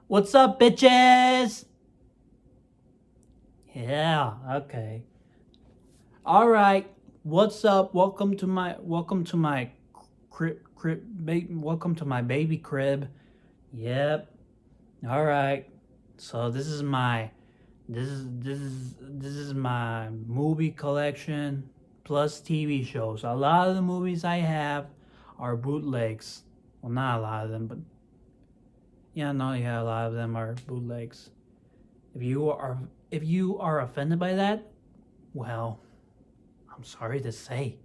What's up, bitches? Yeah, okay. All right. What's up? Welcome to my welcome to my baby crib. Yep. All right. So this is my movie collection plus TV shows. A lot of the movies I have are bootlegs. Well, not a lot of them, but yeah, no, yeah, a lot of them are bootlegs. If you are if you are offended by that, well, I'm sorry to say.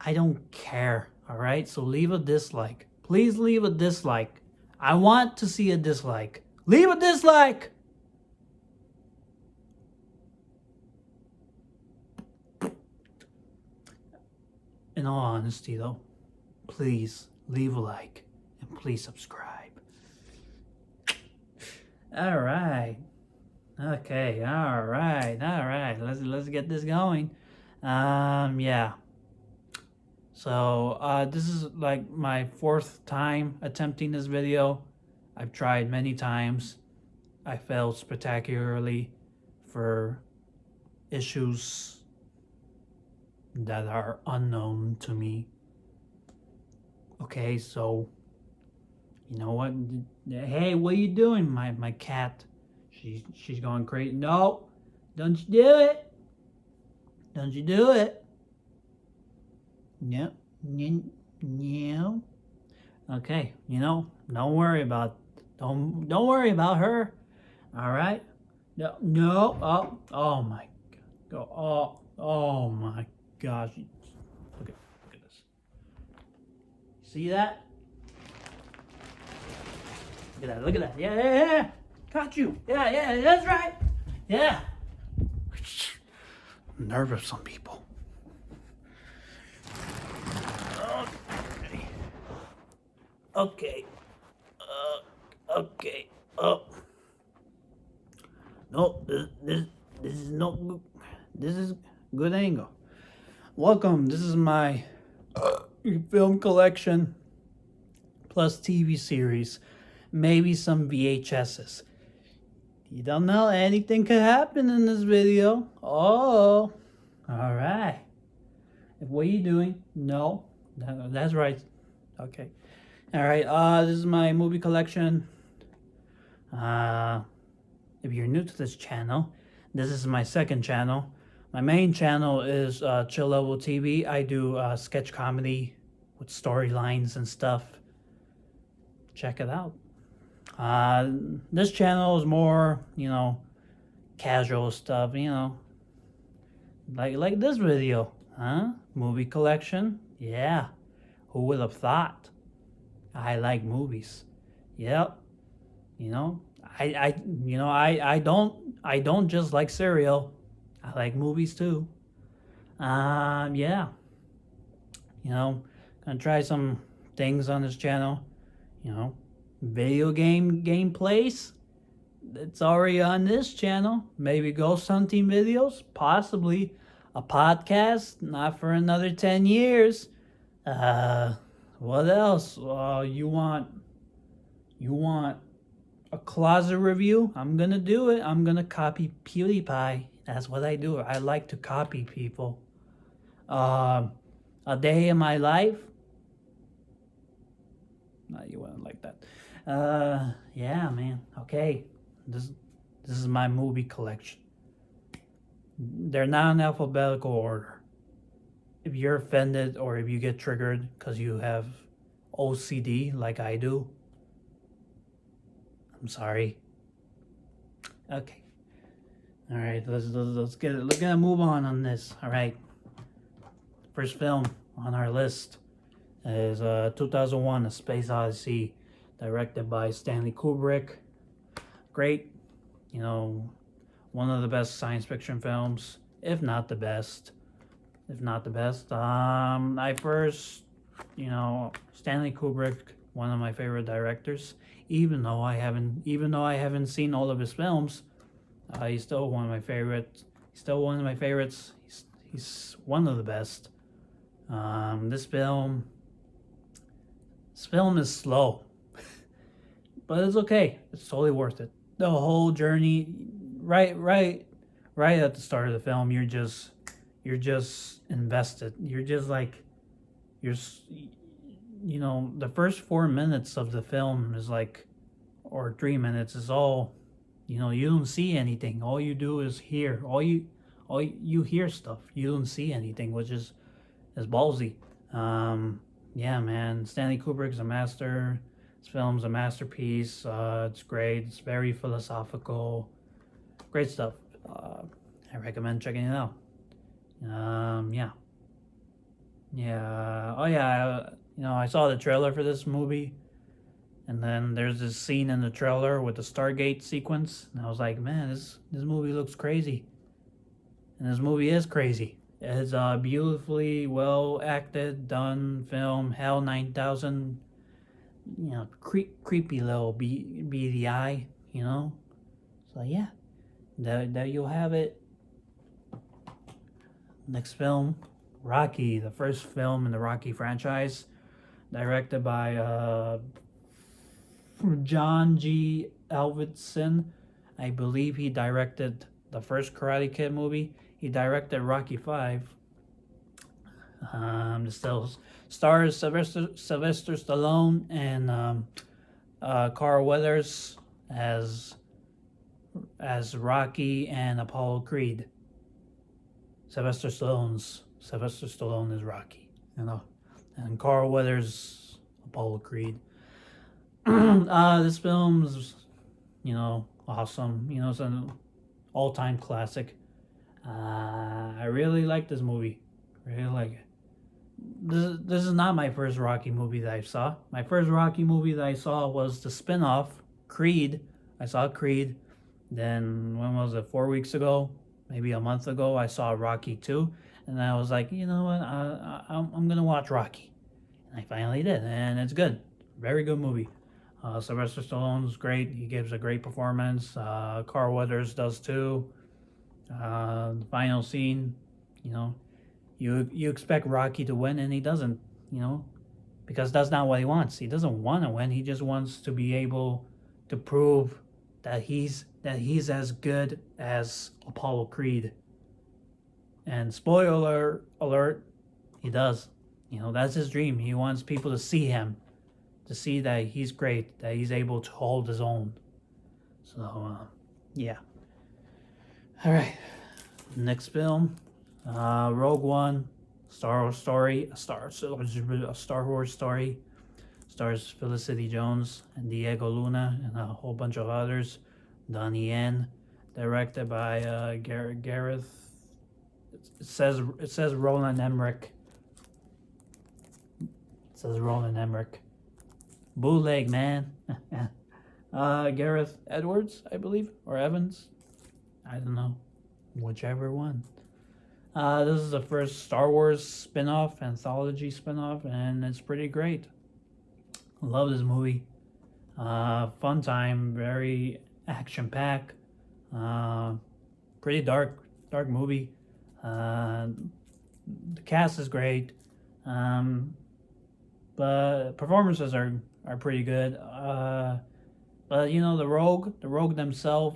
I don't care, all right? So leave a dislike. Please leave a dislike. I want to see a dislike. Leave a dislike. In all honesty though, please leave a like and please subscribe. All right. Okay. All right. All right. Let's get this going. Yeah. So this is like my fourth time attempting this video. I've tried many times. I failed spectacularly for issues that are unknown to me. Okay, so you know what? Hey, what are you doing, my cat? She's going crazy. No, don't you do it? Don't you do it? No, no. Okay, don't worry about don't worry about her. All right. No, no. Oh my God. Oh my gosh. Look at this. See that? Look at that. Look at that. Yeah. Got you. Yeah. That's right. Yeah. Nervous some people. Okay. Okay. Oh. No, this is no good. This is good angle. Welcome. This is my film collection plus TV series, maybe some VHSs. You don't know, anything could happen in this video. Oh, all right. What are you doing? No, that's right. Okay. All right. This is my movie collection. If you're new to this channel, this is my second channel. My main channel is Chill Level TV. I do sketch comedy with storylines and stuff. Check it out. This channel is more, casual stuff, like this video, huh? Movie collection, yeah. Who would have thought? I like movies. Yep. You know, I don't just like cereal. I like movies too. Yeah. Gonna try some things on this channel. You know, video game gameplays. It's already on this channel. Maybe ghost hunting videos, possibly a podcast. Not for another 10 years. What else? You want a closet review? I'm gonna do it. I'm gonna copy PewDiePie. That's what I do. I like to copy people. A day in my life. No, you wouldn't like that. Yeah, man. Okay, this is my movie collection. They're not in alphabetical order. If you're offended or if you get triggered because you have OCD like I do, I'm sorry. Okay. All right. Let's get it. Let's move on this. All right. First film on our list is 2001: A Space Odyssey, directed by Stanley Kubrick. Great. One of the best science fiction films, if not the best. I first, Stanley Kubrick, one of my favorite directors. Even though I haven't seen all of his films, he's still one of my favorites. He's one of the best. This film is slow. but it's okay. It's totally worth it. The whole journey, right at the start of the film, you're just invested. You're just like you're you know, the first 4 minutes of the film is like, or 3 minutes is all, you know, you don't see anything. All you do is hear. All you hear stuff. You don't see anything, which is ballsy. Yeah, man. Stanley Kubrick's a master. This film's a masterpiece. It's great. It's very philosophical. Great stuff. I recommend checking it out. Yeah. Yeah. Oh, yeah. You know, I saw the trailer for this movie, and then there's this scene in the trailer with the Stargate sequence, and I was like, man, this movie looks crazy. And this movie is crazy. It's a beautifully well acted, done film. Hell 9000, you know, creepy little BDI, you know. So yeah, there you'll have it. Next film, Rocky, the first film in the Rocky franchise, directed by John G. Avildsen. I believe he directed the first Karate Kid movie. He directed Rocky 5. This still stars Sylvester Stallone and Carl Weathers as Rocky and Apollo Creed. Sylvester Stallone is Rocky, you know, and Carl Weathers Apollo Creed. This film's, you know, awesome. You know, it's an all-time classic. I really like this movie. Really like it. This is not my first Rocky movie that I saw. My first Rocky movie that I saw was the spin-off, Creed. I saw Creed. Then, when was it? 4 weeks ago? Maybe a month ago, I saw Rocky 2. And I was like, you know what? I'm going to watch Rocky. And I finally did. And it's good. Very good movie. Sylvester Stallone's great. He gives a great performance. Carl Weathers does too. The final scene, you know, you expect Rocky to win, and he doesn't, you know, because that's not what he wants. He doesn't want to win. He just wants to be able to prove that he's as good as Apollo Creed. And spoiler alert, he does. You know, that's his dream. He wants people to see him, to see that he's great, that he's able to hold his own. So, yeah. All right, next film, Rogue One, Star Wars story, a Star Wars story, stars Felicity Jones and Diego Luna and a whole bunch of others. Donnie Yen, directed by Gareth. It says Roland Emmerich. It says Roland Emmerich. Bootleg, man. Gareth Edwards, I believe, or Evans. I don't know, whichever one. This is the first Star Wars spin-off, anthology spin-off, and it's pretty great. Love this movie. Fun time, very action-packed. Pretty dark movie. The cast is great, but performances are pretty good. But you know, the Rogue themselves,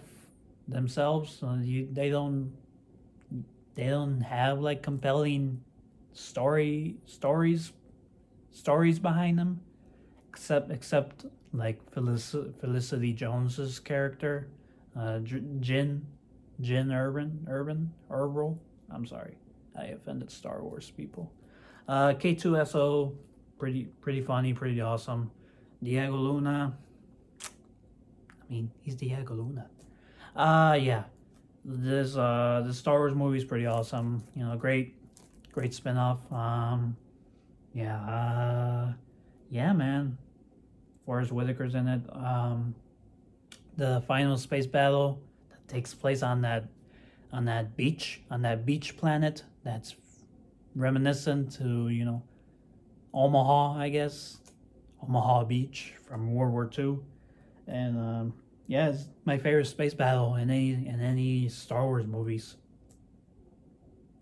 they don't have like compelling stories behind them, except like Felicity Jones's character, Jin Erbil. I'm sorry, I offended Star Wars people. K2SO, pretty funny, pretty awesome. Diego Luna, I mean, he's Diego Luna. Yeah, this Star Wars movie is pretty awesome. You know, great spinoff. Yeah, man. Forrest Whitaker's in it. The final space battle that takes place on that beach planet that's reminiscent to, you know, Omaha, I guess, Omaha Beach from World War II, and yeah, it's my favorite space battle in any Star Wars movies.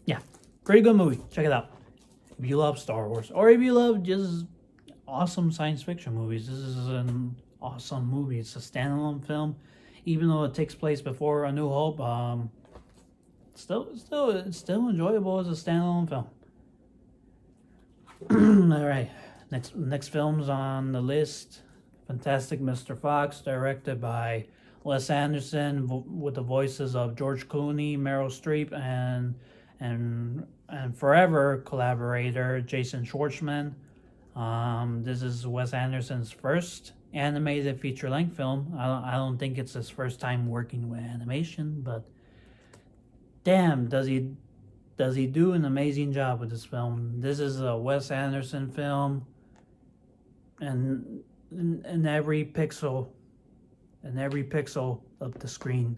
Yeah, pretty good movie. Check it out if you love Star Wars, or if you love just awesome science fiction movies. This is an awesome movie. It's a standalone film, even though it takes place before A New Hope. It's still enjoyable as a standalone film. All right, next films on the list: Fantastic Mr. Fox, directed by Wes Anderson, with the voices of George Clooney, Meryl Streep, and forever collaborator Jason Schwartzman. This is Wes Anderson's first animated feature-length film. I don't think it's his first time working with animation, but damn, does he do an amazing job with this film. This is a Wes Anderson film, and in every pixel of the screen.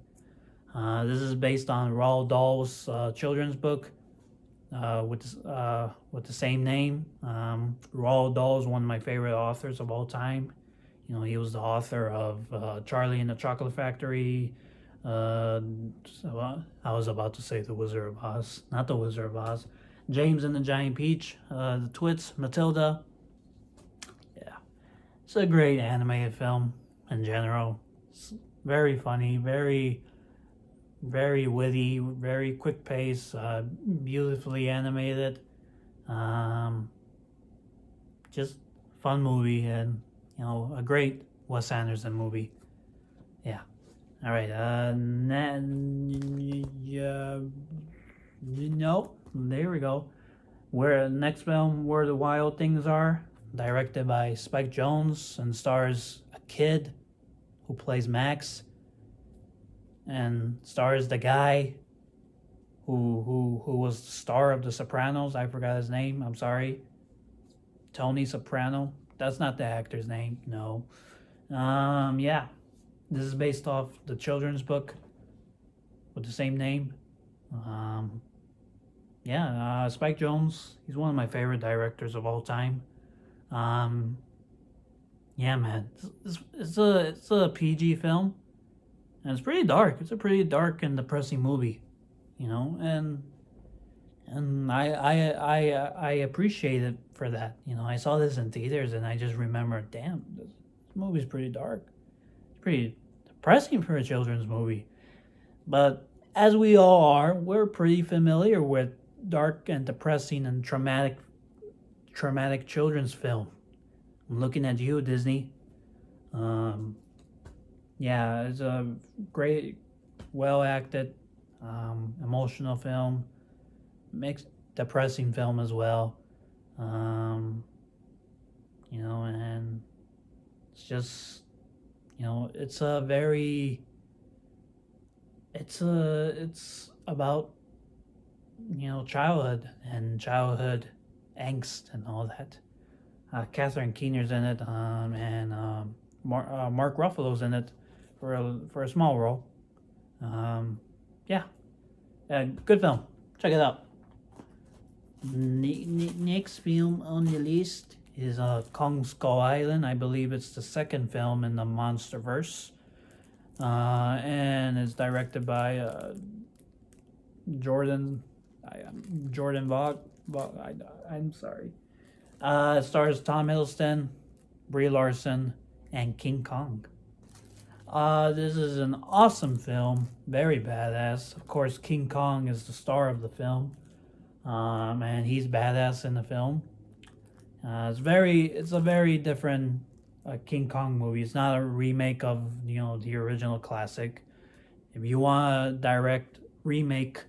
This is based on Roald Dahl's children's book with the same name. Roald Dahl is one of my favorite authors of all time. You know, he was the author of Charlie and the Chocolate Factory. I was about to say The Wizard of Oz, not The Wizard of Oz. James and the Giant Peach, The Twits, Matilda. Yeah, it's a great animated film in general. It's very funny, very witty, very quick pace, beautifully animated. Just fun movie, and a great Wes Anderson movie. Yeah. All right. Nope. There we go. Next film, Where the Wild Things Are, directed by Spike Jonze and stars a kid who plays Max, and stars the guy who was the star of The Sopranos. I forgot his name. I'm sorry. Tony Soprano. That's not the actor's name. No. Yeah. This is based off the children's book with the same name. Spike Jonze. He's one of my favorite directors of all time. Yeah, man. It's a PG film, and it's pretty dark. It's a pretty dark and depressing movie, and I appreciate it for that. I saw this in theaters, and I just remember, damn, this movie's pretty dark. It's pretty depressing for a children's movie. But as we all are, we're pretty familiar with dark and depressing and traumatic children's film. I'm looking at you, Disney. It's a great, well acted, emotional film, mixed depressing film as well. And it's just, it's about, childhood and childhood angst and all that. Catherine Keener's in it, and Mark Ruffalo's in it for a small role. Good film. Check it out. Next film on the list is Kong Skull Island. I believe it's the second film in the MonsterVerse, and it's directed by Jordan Vogt. I'm sorry. It stars Tom Hiddleston, Brie Larson, and King Kong. This is an awesome film, very badass. Of course, King Kong is the star of the film, and he's badass in the film. It's a very different King Kong movie. It's not a remake of the original classic. If you want a direct remake,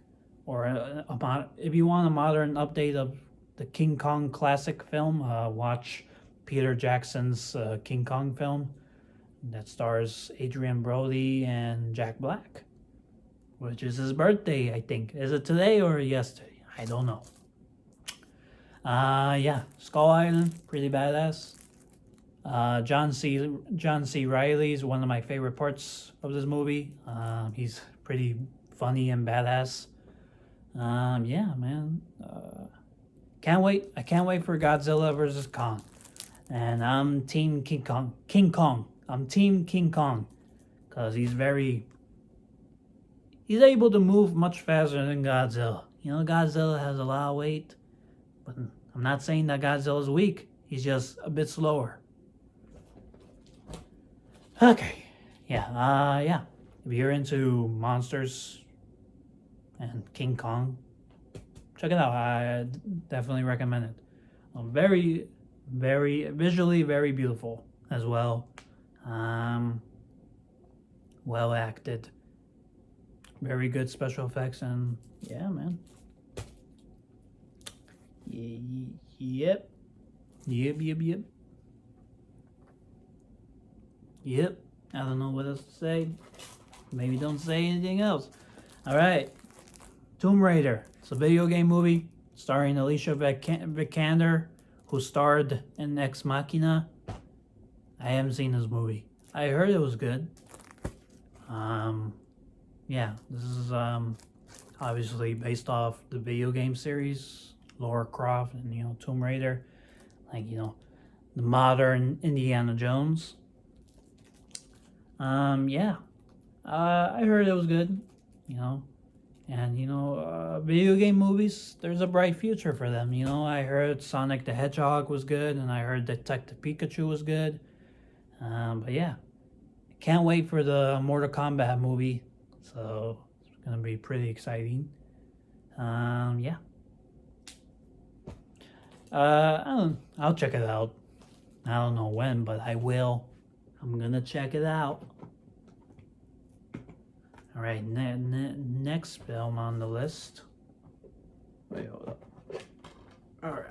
or if you want a modern update of the King Kong classic film, watch Peter Jackson's King Kong film that stars Adrian Brody and Jack Black, which is his birthday, I think. Is it today or yesterday? I don't know. Skull Island, pretty badass. John C. Reilly is one of my favorite parts of this movie. He's pretty funny and badass. Man. Can't wait. I can't wait for Godzilla versus Kong. And I'm Team King Kong. I'm Team King Kong. Because he's able to move much faster than Godzilla. Godzilla has a lot of weight. But I'm not saying that Godzilla's weak. He's just a bit slower. Okay. Yeah. If you're into monsters and King Kong, check it out. I definitely recommend it. Very, very visually very beautiful as well. Um, well acted. Very good special effects, and yeah, man. Yep. Yep. Yep. I don't know what else to say. Maybe don't say anything else. All right. Tomb Raider. It's a video game movie starring Alicia Vikander, who starred in Ex Machina. I haven't seen this movie. I heard it was good. Yeah, this is obviously based off the video game series, Lara Croft and Tomb Raider, like the modern Indiana Jones. Yeah, I heard it was good, and video game movies. There's a bright future for them. I heard Sonic the Hedgehog was good, and I heard Detective Pikachu was good. But yeah, can't wait for the Mortal Kombat movie. So it's gonna be pretty exciting. Yeah. I'll check it out. I don't know when, but I will. I'm gonna check it out. All right, next film on the list. Wait, hold up. All right.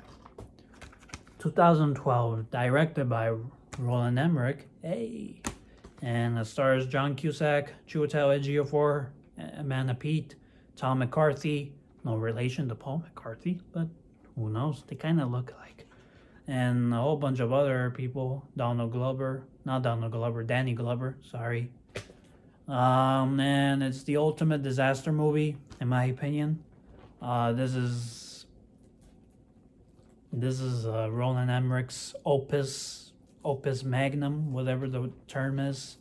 2012, directed by Roland Emmerich. Hey. And it stars John Cusack, Chiwetel Ejiofor, Amanda Peet, Tom McCarthy. No relation to Paul McCarthy, but who knows? They kind of look alike. And a whole bunch of other people. Danny Glover, sorry. And it's the ultimate disaster movie, in my opinion. This is Roland Emmerich's opus magnum, whatever the term is.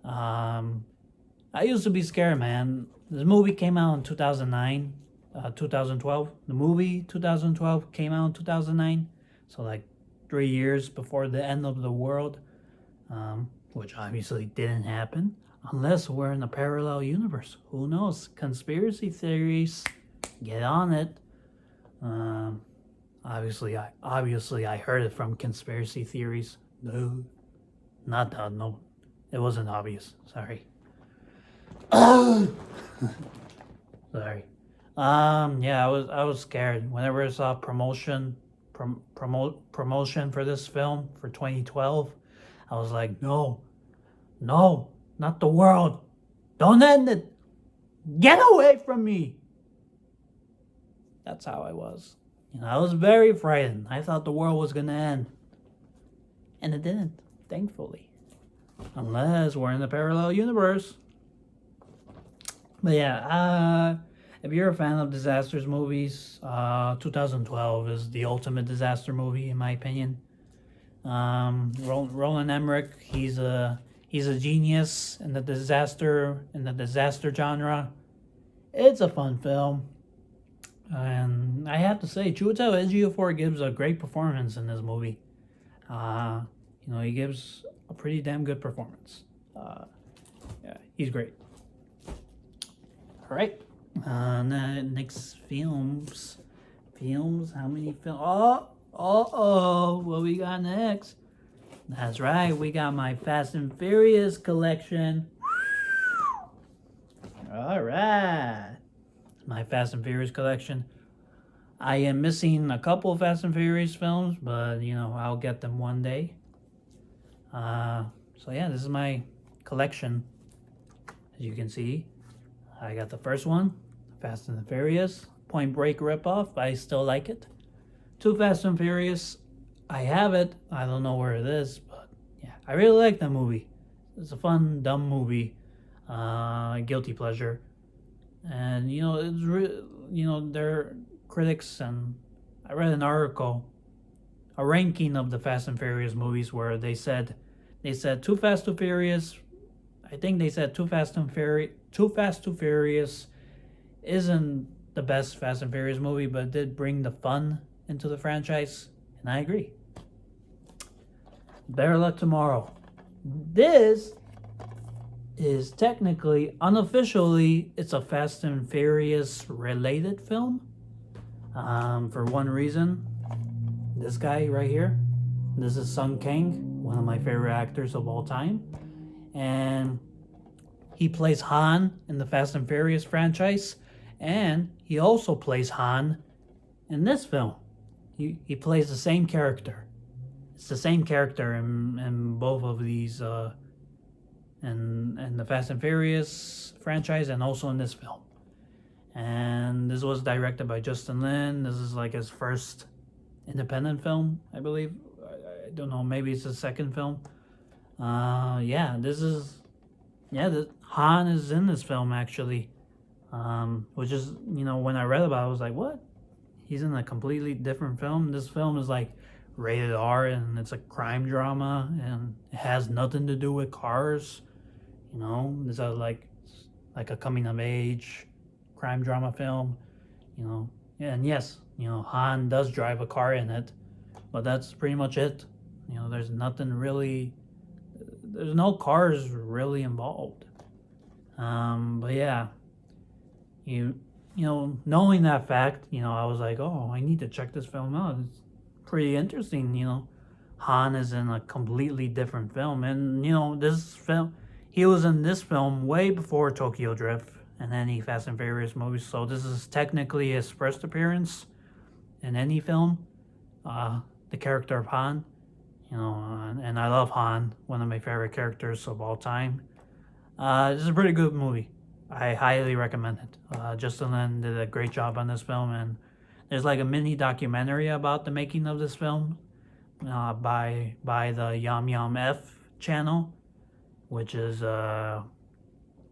I used to be scared, man. This movie came out in 2009, 2012. The movie 2012 came out in 2009, so like 3 years before the end of the world, which obviously didn't happen unless we're in a parallel universe. Who knows? Conspiracy theories, get on it. Obviously I heard it from conspiracy theories. No, not that. No, it wasn't obvious. Sorry. Sorry. Yeah, I was scared whenever I saw promotion for this film for 2012. I was like, no, not the world. Don't end it. Get away from me. That's how I was. I was very frightened. I thought the world was gonna end. And it didn't, thankfully. Unless we're in a parallel universe. But yeah, if you're a fan of disasters movies, 2012 is the ultimate disaster movie, in my opinion. Roland Emmerich, he's a genius in the disaster genre. It's a fun film. And I have to say, Chiwetel Ejiofor gives a great performance in this movie. He gives a pretty damn good performance. Yeah, he's great. All right. Next films. How many films? What we got next? That's right. We got my Fast and Furious collection. All right. My Fast and Furious collection. I am missing a couple of Fast and Furious films, but I'll get them one day. So yeah, this is my collection. As you can see, I got the first one, Fast and the Furious, Point Break ripoff. I still like it. 2 Fast and Furious, I have it. I don't know where it is, but yeah, I really like that movie. It's a fun, dumb movie, guilty pleasure. And it's their critics, and I read an article, a ranking of the Fast and Furious movies, where they said Too Fast to Furious. I think they said Too Fast to Furious isn't the best Fast and Furious movie, but it did bring the fun into the franchise, and I agree. Better Luck Tomorrow. This is technically, unofficially, it's a Fast and Furious related film. For one reason, this guy right here, this is Sung Kang, one of my favorite actors of all time. And he plays Han in the Fast and Furious franchise. And he also plays Han in this film. He plays the same character. It's the same character in both of these, in the Fast and Furious franchise and also in this film. And this was directed by Justin Lin. This is like his first independent film, I believe. I don't know, maybe it's his second film. Yeah, Han is in this film actually. Which is, when I read about it, I was like, what? He's in a completely different film. This film is like rated R and it's a crime drama and it has nothing to do with cars. It's like a coming of age crime drama film. And yes, Han does drive a car in it, but that's pretty much it. There's nothing really. There's no cars really involved. But yeah, knowing that fact, I was like, oh, I need to check this film out. It's pretty interesting. Han is in a completely different film, and this film, he was in this film way before Tokyo Drift and any Fast and Furious movies. So this is technically his first appearance in any film. The character of Han, and I love Han, one of my favorite characters of all time. This is a pretty good movie. I highly recommend it. Justin Lin did a great job on this film, and there's like a mini documentary about the making of this film by the Yum Yum F channel, which is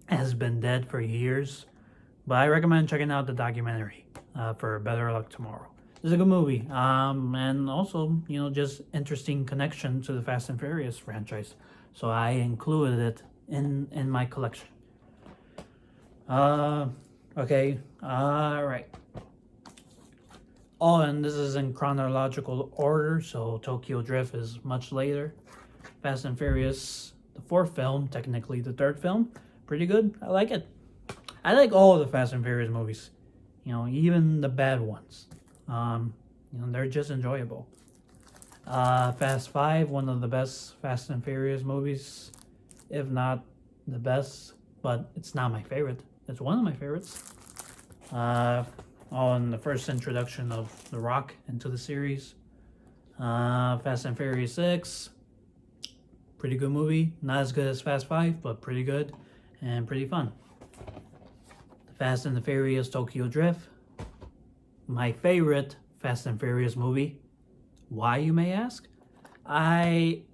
has been dead for years. But I recommend checking out the documentary for Better Luck Tomorrow. It's a good movie, and also just interesting connection to the Fast and Furious franchise. So I included it in my collection. Okay, alright. Oh, and this is in chronological order, so Tokyo Drift is much later. Fast and Furious, the fourth film, technically the third film. Pretty good, I like it. I like all of the Fast and Furious movies. Even the bad ones. They're just enjoyable. Fast 5, one of the best Fast and Furious movies, if not the best, but it's not my favorite. It's one of my favorites. And the first introduction of The Rock into the series. Fast and Furious 6, pretty good movie. Not as good as Fast 5, but pretty good and pretty fun. The Fast and the Furious Tokyo Drift, my favorite Fast and Furious movie. Why, you may ask?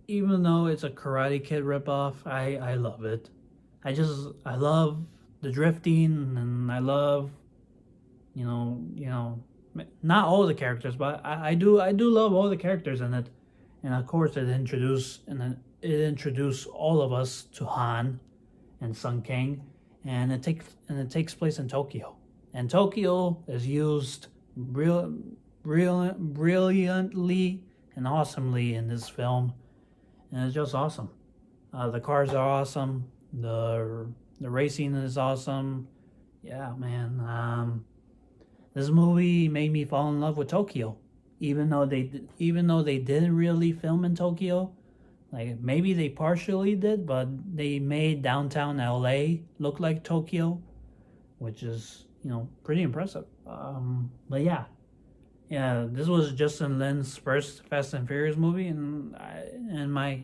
Even though it's a Karate Kid ripoff, I love it. I love the drifting, and I love, not all the characters, but I do love all the characters in it. And of course, it introduced all of us to Han and Sung Kang, and it takes place in Tokyo. And Tokyo is used brilliantly and awesomely in this film, and it's just awesome. The cars are awesome. The racing is awesome. Yeah, man. This movie made me fall in love with Tokyo, even though they didn't really film in Tokyo. Like maybe they partially did, but they made downtown LA look like Tokyo, which is pretty impressive. But yeah, this was Justin Lin's first Fast and Furious movie, and my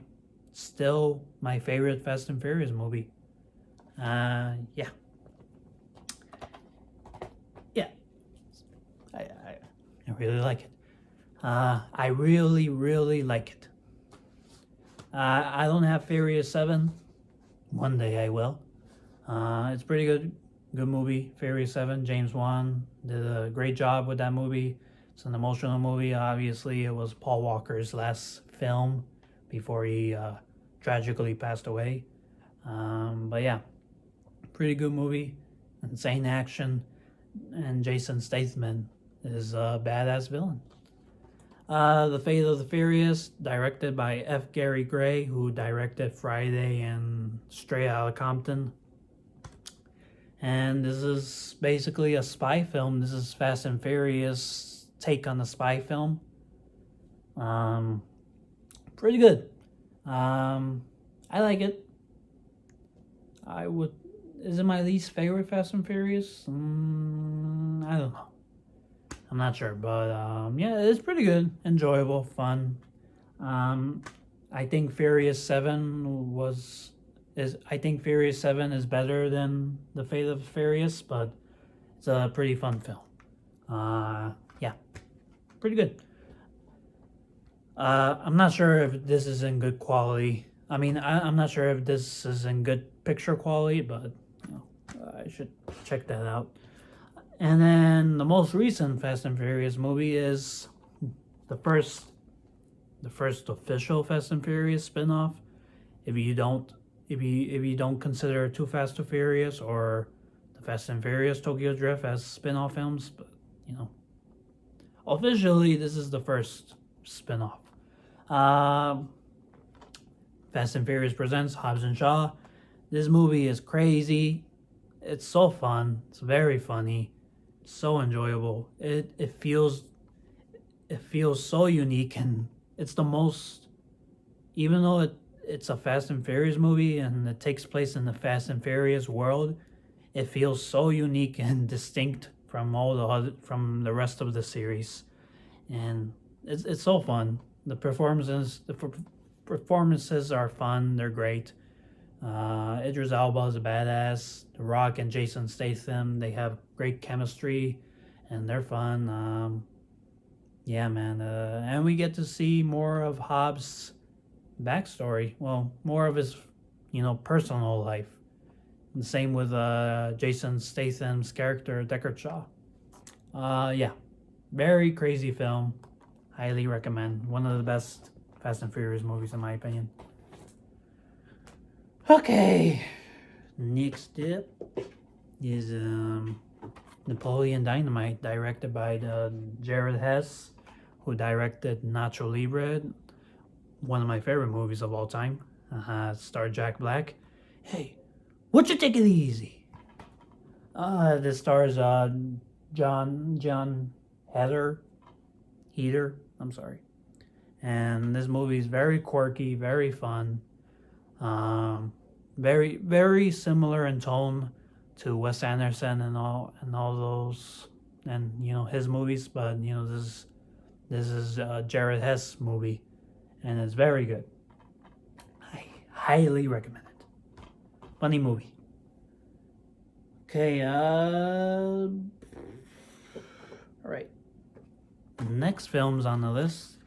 favorite Fast and Furious movie. Yeah. I really like it. I really, really like it. I don't have Furious 7. One day I will. It's pretty good movie. Furious 7, James Wan did a great job with that movie. It's an emotional movie. Obviously, it was Paul Walker's last film before he tragically passed away. But yeah, pretty good movie. Insane action. And Jason Statham is a badass villain. The Fate of the Furious, directed by F. Gary Gray, who directed Friday and Straight Outta Compton. And this is basically a spy film. This is Fast and Furious take on a spy film. Pretty good. I like it. Is it my least favorite Fast and Furious? I don't know. I'm not sure, but yeah, it's pretty good, enjoyable, fun. I think Furious 7 is better than The Fate of Furious, but it's a pretty fun film. Yeah, pretty good. I'm not sure if this is in good quality. I mean, I'm not sure if this is in good picture quality, but I should check that out. And then the most recent Fast and Furious movie is the first official Fast and Furious spinoff. If you don't consider Too Fast Too Furious or the Fast and Furious Tokyo Drift as spinoff films, but officially this is the first spinoff. Fast and Furious presents Hobbs and Shaw. This movie is crazy. It's so fun. It's very funny. So enjoyable. It feels so unique, and it's the most, even though it's a Fast and Furious movie and it takes place in the Fast and Furious world, it feels so unique and distinct from from the rest of the series, and it's so fun. The performances are fun. They're great. Idris Elba is a badass. The Rock and Jason Statham, they have great chemistry, and they're fun. Yeah, man. And we get to see more of Hobbs' backstory. Well, more of his, personal life. And same with Jason Statham's character, Deckard Shaw. Yeah, very crazy film. Highly recommend. One of the best Fast and Furious movies, in my opinion. Okay, next up is Napoleon Dynamite, directed by Jared Hess, who directed Nacho Libre, one of my favorite movies of all time. Star Jack Black. Hey, would you take it easy? This stars John Heater. I'm sorry. And this movie is very quirky, very fun. Very, very similar in tone to Wes Anderson and all those, and his movies. But this is Jared Hess movie, and it's very good. I highly recommend it. Funny movie. Okay. All right. Next films on the list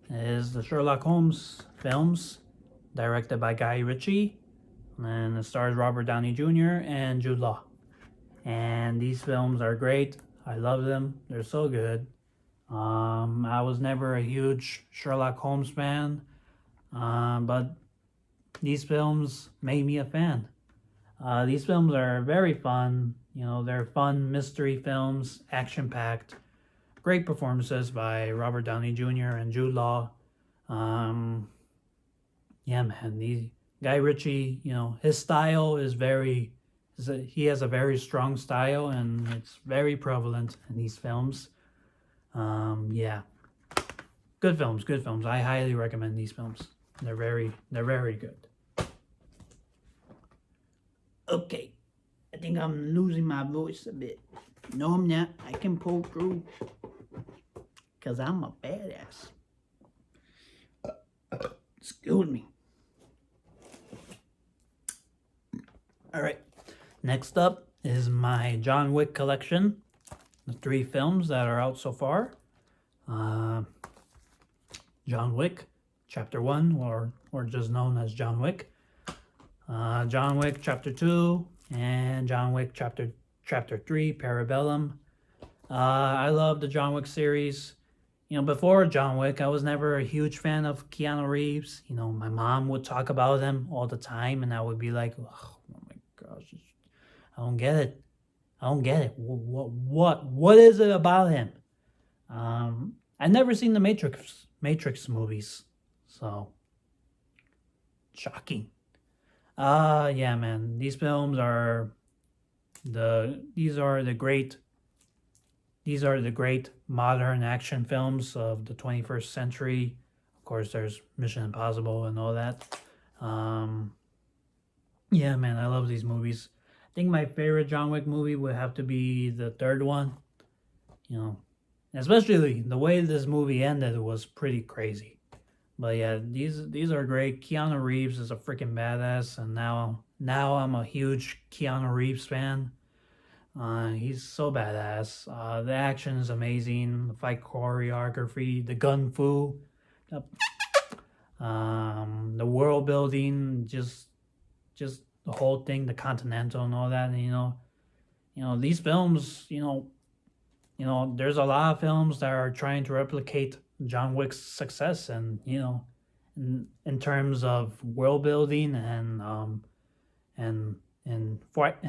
is the Sherlock Holmes films, directed by Guy Ritchie, and it stars Robert Downey Jr. and Jude Law. And these films are great. I love them. They're so good. I was never a huge Sherlock Holmes fan, but these films made me a fan. These films are very fun. They're fun mystery films, action-packed. Great performances by Robert Downey Jr. and Jude Law. Yeah, man, Guy Ritchie, his style is he has a very strong style, and it's very prevalent in these films. Yeah, good films. I highly recommend these films. They're very good. Okay, I think I'm losing my voice a bit. No, I'm not. I can pull through, because I'm a badass. Excuse me. All right, next up is my John Wick collection. The 3 films that are out so far. John Wick, Chapter 1, or just known as John Wick. John Wick Chapter 2, and John Wick Chapter 3, Parabellum. I love the John Wick series. Before John Wick, I was never a huge fan of Keanu Reeves. My mom would talk about him all the time, and I would be like, oh my gosh, I don't get it. What is it about him? I I never seen the Matrix movies, so shocking. Yeah, man, these films are these are the great modern action films of the 21st century. Of course, there's Mission Impossible and all that. Yeah, man, I love these movies. I think my favorite John Wick movie would have to be the third one. You know, especially the way this movie ended was pretty crazy. But yeah, these are great. Keanu Reeves is a freaking badass, and now I'm a huge Keanu Reeves fan. He's so badass. The action is amazing. The fight choreography, the gun fu, the world building, just the whole thing, the Continental and all that. And, these films, there's a lot of films that are trying to replicate John Wick's success, and in terms of world building and fight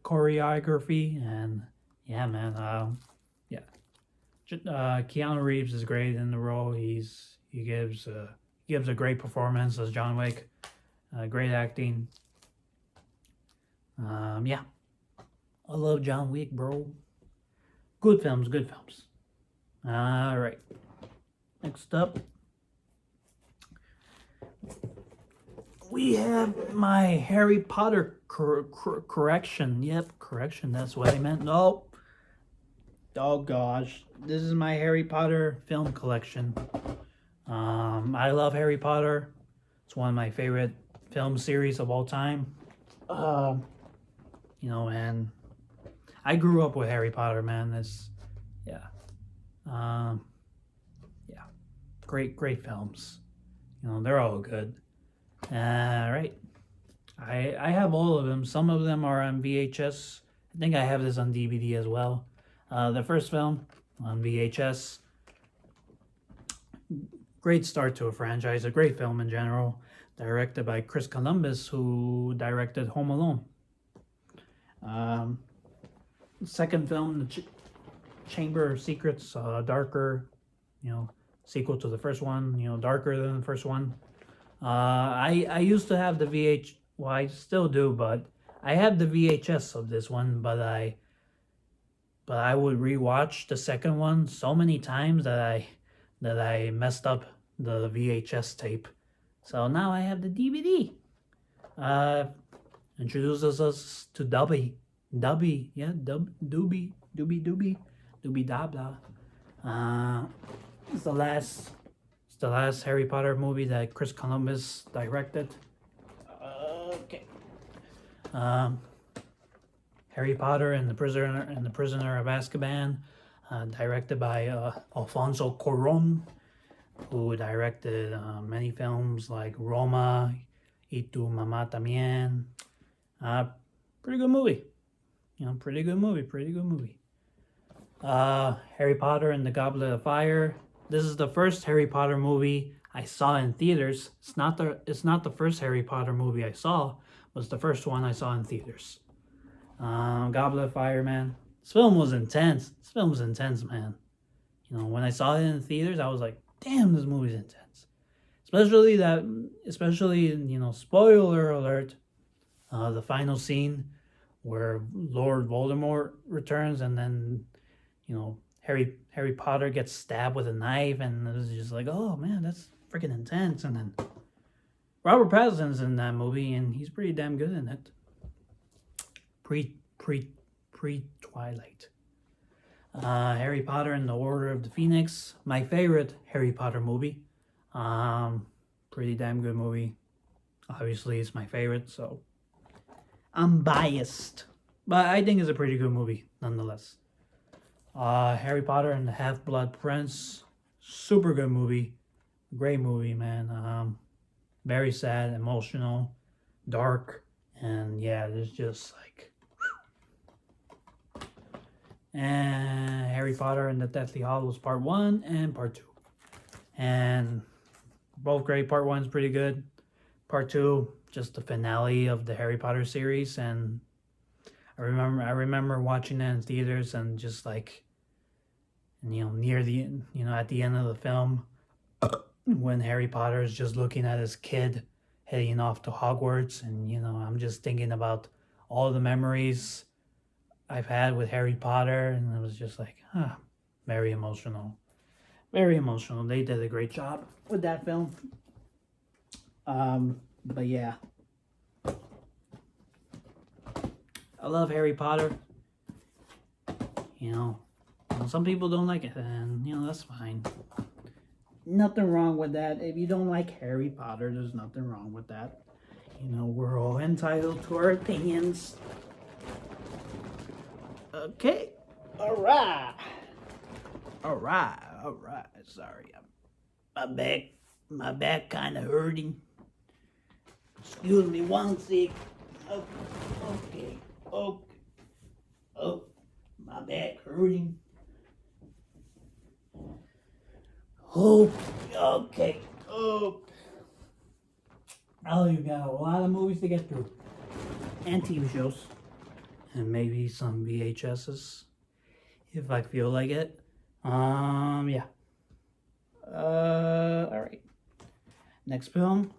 choreography, and yeah, man, yeah, Keanu Reeves is great in the role. He gives a great performance as John Wick. Great acting. Yeah, I love John Wick, bro. Good films, good films. All right. Next up, we have my Harry Potter correction. Yep, correction. That's what I meant. No. Oh gosh, this is my Harry Potter film collection. I love Harry Potter. It's one of my favorite film series of all time. And I grew up with Harry Potter, man. Yeah, great films. They're all good. All right. I have all of them. Some of them are on VHS. I think I have this on DVD as well. The first film on VHS. Great start to a franchise. A great film in general. Directed by Chris Columbus, who directed Home Alone. Second film, The Chamber of Secrets, darker, sequel to the first one, darker than the first one. I used to have the well, I still do, but I have the VHS of this one, but I would rewatch the second one so many times that I messed up the VHS tape. So now I have the DVD. Introduces us to Dobby, yeah, Doobie da blah. It's the last Harry Potter movie that Chris Columbus directed. Okay. Harry Potter and the Prisoner of Azkaban, directed by Alfonso Cuarón, who directed many films like Roma, Y Tu Mamá También. Pretty good movie. Pretty good movie. Harry Potter and the Goblet of Fire. This is the first Harry Potter movie I saw in theaters. It's not the first Harry Potter movie I saw, but it's the first one I saw in theaters. Goblet of Fire, man. This film was intense. Man. When I saw it in theaters, I was like, damn, this movie's intense. Especially, spoiler alert, the final scene where Lord Voldemort returns, and then, Harry Potter gets stabbed with a knife, and it was just like, oh man, that's freaking intense. And then Robert Pattinson's in that movie, and he's pretty damn good in it. Pre-Twilight. Harry Potter and the Order of the Phoenix, my favorite Harry Potter movie. Pretty damn good movie. Obviously, it's my favorite, so I'm biased, but I think it's a pretty good movie nonetheless. Harry Potter and the Half-Blood Prince, super good movie, great movie, man. Very sad, emotional, dark, and yeah, it's just like. And Harry Potter and the Deathly Hallows Part 1 and Part 2. And both great. Part 1 is pretty good. Part 2, just the finale of the Harry Potter series. And I remember watching it in theaters and just like, And near the at the end of the film, when Harry Potter is just looking at his kid heading off to Hogwarts, and I'm just thinking about all the memories I've had with Harry Potter, and it was just like, very emotional. Very emotional. They did a great job with that film. But yeah. I love Harry Potter. Some people don't like it, and that's fine. Nothing wrong with that. If you don't like Harry Potter, there's nothing wrong with that. We're all entitled to our opinions. Okay. Alright. Sorry. My back kind of hurting. Excuse me one sec. Okay. Oh, my back hurting. Oh, okay. Oh, you got a lot of movies to get through. And TV shows. And maybe some VHSs. If I feel like it. Yeah. Alright. Next film.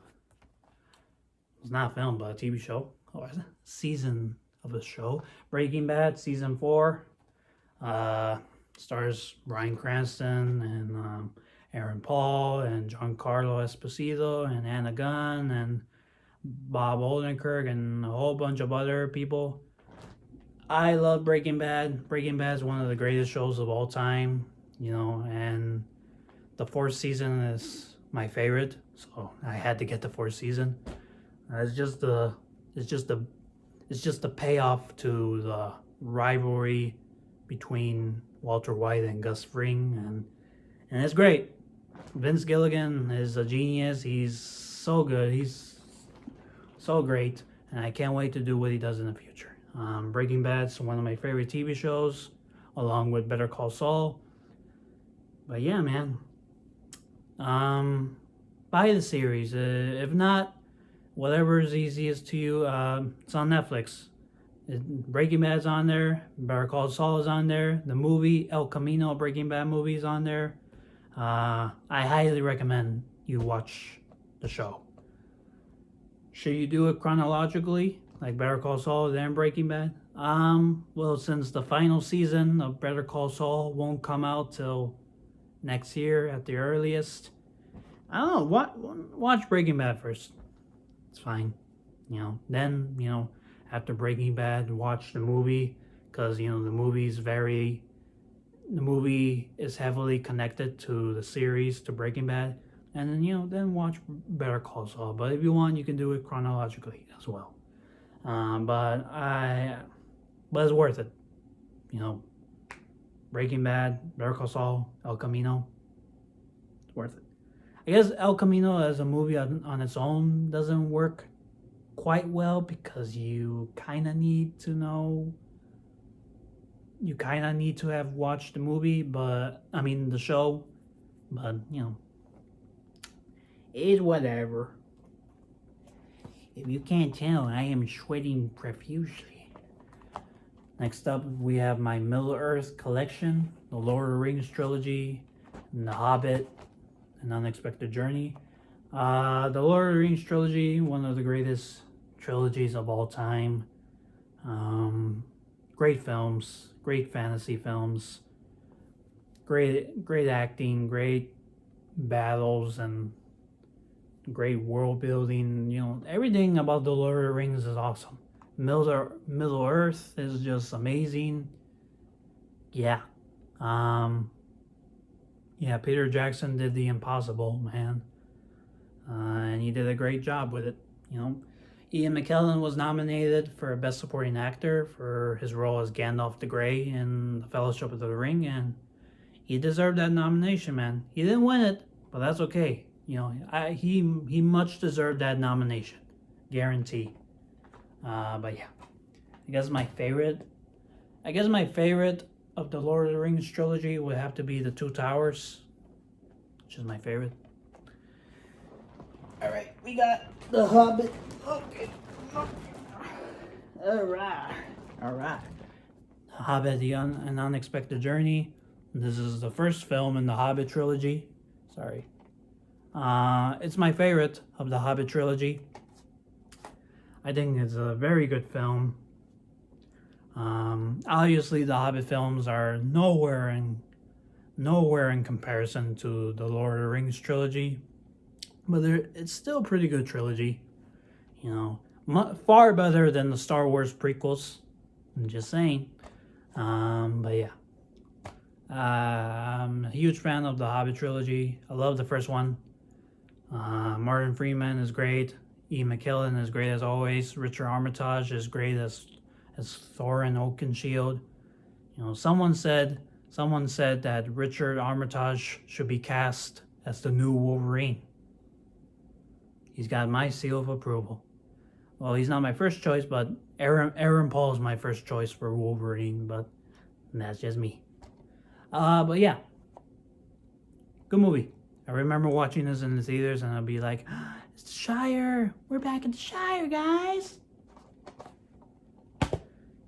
It's not a film, but a TV show. Season of a show. Breaking Bad, season 4. Stars Bryan Cranston and Aaron Paul and Giancarlo Esposito and Anna Gunn and Bob Odenkirk and a whole bunch of other people. I love Breaking Bad. Breaking Bad is one of the greatest shows of all time, and the 4th season is my favorite, so I had to get the 4th season. It's just the payoff to the rivalry between Walter White and Gus Fring, and it's great. Vince Gilligan is a genius. He's so good. He's so great, and I can't wait to do what he does in the future. Breaking Bad's one of my favorite TV shows, along with Better Call Saul. But yeah, man. Buy the series. If not, whatever is easiest to you. It's on Netflix. Breaking Bad's on there. Better Call Saul is on there. The movie El Camino Breaking Bad movie is on there. I highly recommend you watch the show. Should you do it chronologically, like Better Call Saul then Breaking Bad? Well, since the final season of Better Call Saul won't come out till next year at the earliest, I don't know. Watch Breaking Bad first. It's fine. Then after Breaking Bad, watch the movie, because the movie is heavily connected to the series, to Breaking Bad, and then then watch Better Call Saul. But if you want, you can do it chronologically as well. But it's worth it. Breaking Bad, Better Call Saul, El Camino. It's worth it. I guess El Camino as a movie on its own doesn't work quite well, because you kind of need to have watched the movie, the show, but it's whatever. If you can't tell, I am sweating profusely. Next up, we have my Middle-earth collection, the Lord of the Rings trilogy, and The Hobbit, An Unexpected Journey. The Lord of the Rings trilogy, one of the greatest trilogies of all time. Great films, great fantasy films, great acting, great battles, and great world building. Everything about the Lord of the Rings is awesome. Middle Earth is just amazing. Yeah. Peter Jackson did the impossible, man. And he did a great job with it. Ian McKellen was nominated for Best Supporting Actor for his role as Gandalf the Grey in The Fellowship of the Ring, and he deserved that nomination, man. He didn't win it, but that's okay. He much deserved that nomination, guarantee. But yeah, I guess my favorite of the Lord of the Rings trilogy would have to be The Two Towers, which is my favorite. All right, we got The Hobbit. Okay. All right. The Hobbit, An Unexpected Journey. This is the first film in the Hobbit trilogy. Sorry. It's my favorite of the Hobbit trilogy. I think it's a very good film. Obviously, the Hobbit films are nowhere in comparison to the Lord of the Rings trilogy, but it's still a pretty good trilogy. You know, far better than the Star Wars prequels. I'm just saying. But yeah. I'm a huge fan of the Hobbit trilogy. I love the first one. Martin Freeman is great. Ian McKellen is great as always. Richard Armitage is great as Thorin Oakenshield. You know, someone said that Richard Armitage should be cast as the new Wolverine. He's got my seal of approval. Well, he's not my first choice, but Aaron Paul is my first choice for Wolverine, but that's just me. But yeah, good movie. I remember watching this in the theaters, and I'd be like, "It's the Shire. We're back at the Shire, guys."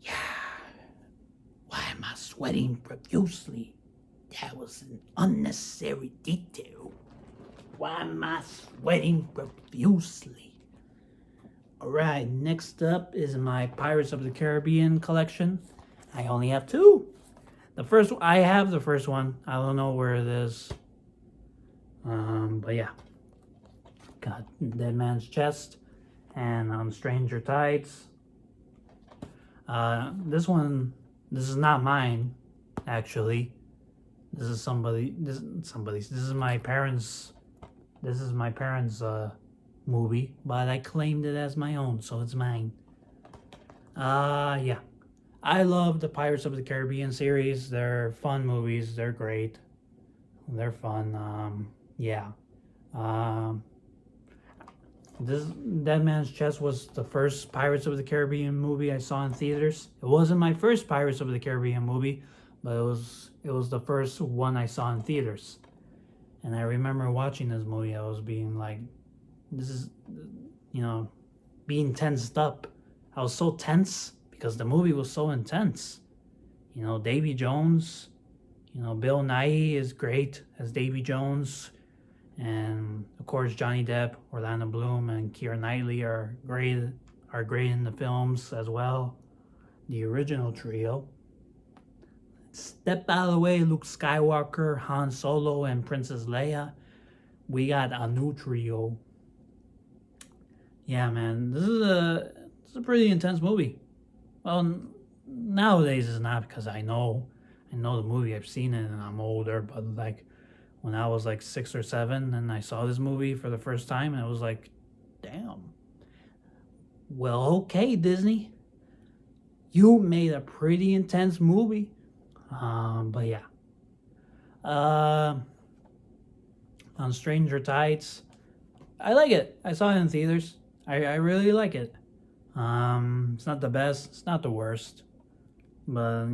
Yeah. Why am I sweating profusely? That was an unnecessary detail. Why am I sweating profusely? Alright, next up is my Pirates of the Caribbean collection. I only have two. I have the first one. I don't know where it is. But yeah. Got Dead Man's Chest and Stranger Tides. This is not mine, actually. This is my parents' movie, but I claimed it as my own, so it's mine. Yeah. I love the Pirates of the Caribbean series. They're fun movies. They're great. They're fun. Yeah. This Dead Man's Chest was the first Pirates of the Caribbean movie I saw in theaters. It wasn't my first Pirates of the Caribbean movie, but it was the first one I saw in theaters. And I remember watching this movie, I was being like, this is, being tensed up. I was so tense because the movie was so intense. Davy Jones, Bill Nighy is great as Davy Jones. And of course, Johnny Depp, Orlando Bloom, and Keira Knightley are great in the films as well. The original trio. Step out of the way, Luke Skywalker, Han Solo, and Princess Leia. We got a new trio. Yeah, man, this is a pretty intense movie. Well, nowadays it's not because I know the movie, I've seen it, and I'm older. But like when I was like 6 or 7, and I saw this movie for the first time, and it was like, damn. Well, okay, Disney, you made a pretty intense movie. But yeah. On Stranger Tides, I like it. I saw it in theaters. I really like it. It's not the best. It's not the worst. But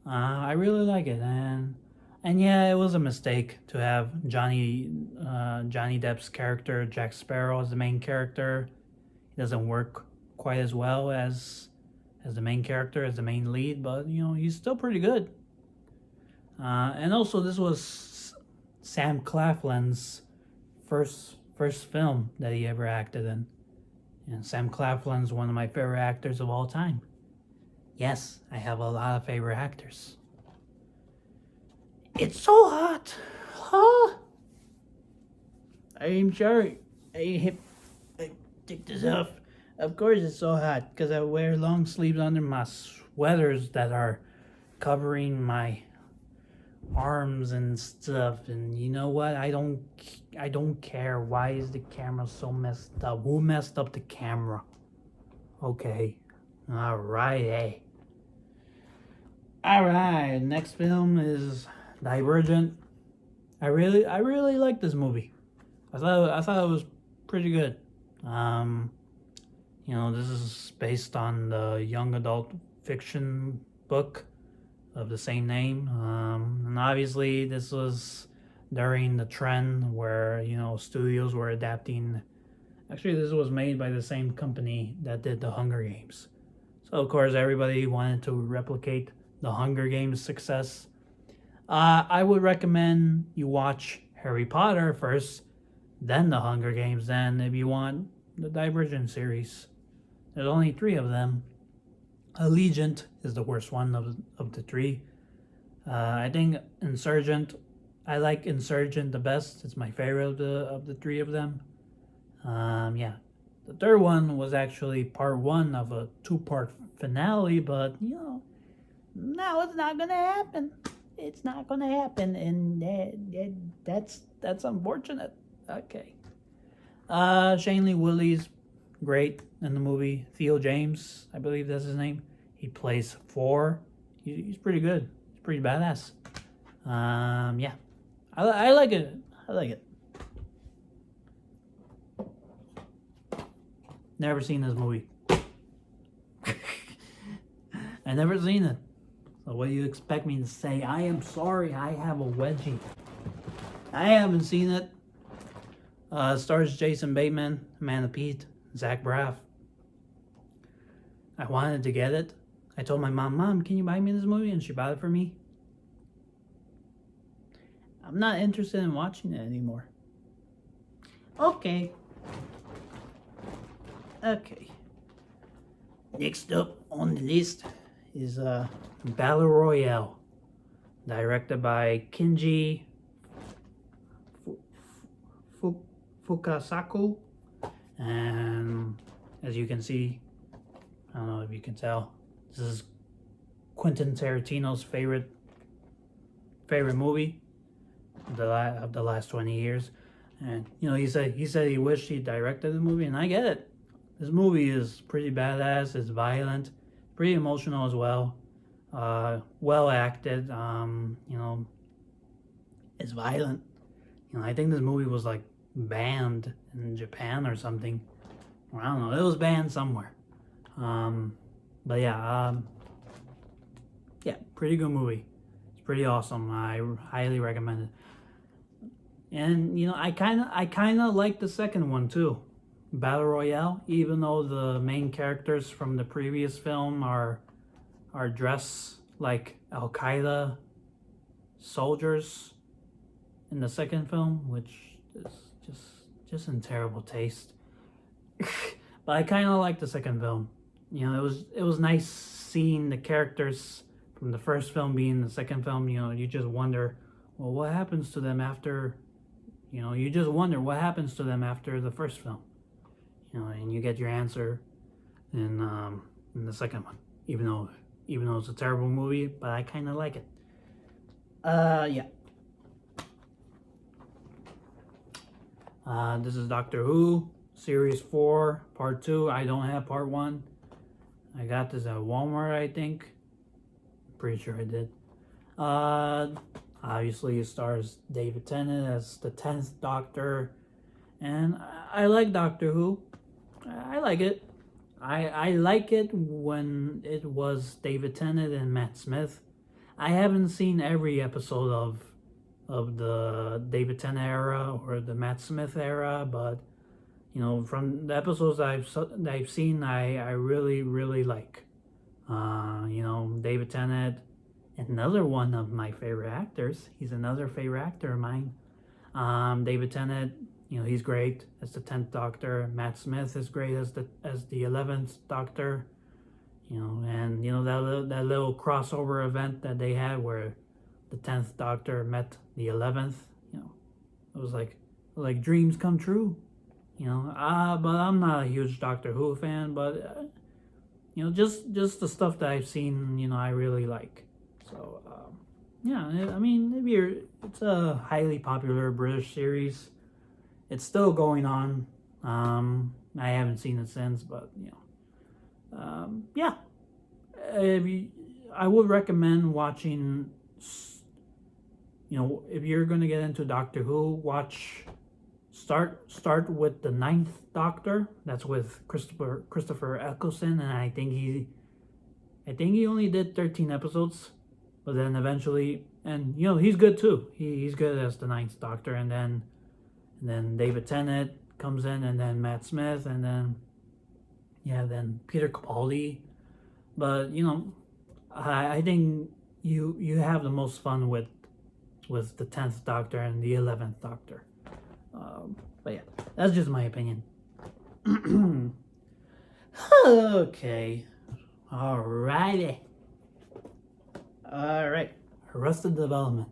I really like it. And yeah, it was a mistake to have Johnny Depp's character Jack Sparrow as the main character. He doesn't work quite as well as the main character, as the main lead, but he's still pretty good. And also, this was Sam Claflin's first film that he ever acted in. And Sam Claflin's one of my favorite actors of all time. Yes, I have a lot of favorite actors. It's so hot. Huh? I'm sorry. I take this off. Of course it's so hot because I wear long sleeves under my sweaters that are covering my arms and stuff. And you know what? I don't care. Why is the camera so messed up? Who messed up the camera? Okay. Alright. Alright. Next film is Divergent. I really like this movie. I thought it was pretty good. This is based on the young adult fiction book of the same name. And obviously this was during the trend where, studios were adapting. Actually, this was made by the same company that did the Hunger Games. So of course everybody wanted to replicate the Hunger Games success. I would recommend you watch Harry Potter first, then the Hunger Games, then if you want the Divergent series. There's only three of them. Allegiant is the worst one of the three. I think Insurgent, I like Insurgent the best. It's my favorite of the three of them. Yeah. The third one was actually part one of a two-part finale, but no, it's not gonna happen. It's not gonna happen, and that's unfortunate. Okay. Shailene Woodley's great in the movie. Theo James, I believe that's his name. He plays four. He's pretty good. He's pretty badass. Yeah, I like it. I like it. Never seen this movie. I never seen it. So what do you expect me to say? I am sorry. I have a wedgie. I haven't seen it. Stars Jason Bateman, Amanda Peet, Zach Braff. I wanted to get it. I told my mom, can you buy me this movie? And she bought it for me. I'm not interested in watching it anymore. Okay. Next up on the list is Battle Royale, directed by Kenji Fukasaku, and as you can see, I don't know if you can tell, this is Quentin Tarantino's favorite movie of the last 20 years. And he said he wished he directed the movie, and I get it. This movie is pretty badass. It's violent, pretty emotional as well. Well acted. It's violent. I think this movie was like banned in Japan or something. Or I don't know. It was banned somewhere. But yeah, pretty good movie. It's pretty awesome. I highly recommend it. And I kind of like the second one too, Battle Royale. Even though the main characters from the previous film are dressed like Al Qaeda soldiers in the second film, which is just in terrible taste. But I kind of like the second film. It was nice seeing the characters from the first film being the second film. You just wonder, well, what happens to them after. You just wonder what happens to them after the first film. And you get your answer in the second one. Even though it's a terrible movie, but I kind of like it. Yeah. This is Doctor Who, Series 4, Part 2. I don't have Part 1. I got this at Walmart, I think. Pretty sure I did. Obviously, it stars David Tennant as the 10th Doctor. And I like Doctor Who. I like it. I like it when it was David Tennant and Matt Smith. I haven't seen every episode of the David Tennant era or the Matt Smith era, but from the episodes I've seen, I really, really like. David Tennant, another one of my favorite actors. He's another favorite actor of mine. David Tennant, he's great as the 10th Doctor. Matt Smith is great as the 11th Doctor. And that little crossover event that they had where the 10th Doctor met the 11th. It was like dreams come true. But I'm not a huge Doctor Who fan. But just the stuff that I've seen, I really like. So yeah, I mean, it's a highly popular British series. It's still going on. I haven't seen it since, but yeah. I would recommend watching. If you're gonna get into Doctor Who, start with the 9th Doctor. That's with Christopher Eccleston, and I think he only did 13 episodes, but then eventually, and he's good too. He's good as the 9th Doctor, and then David Tennant comes in, and then Matt Smith, and then Peter Capaldi. But I think you have the most fun with with the 10th Doctor and the 11th Doctor. But yeah, that's just my opinion. Okay. Alrighty. Alright. Arrested Development.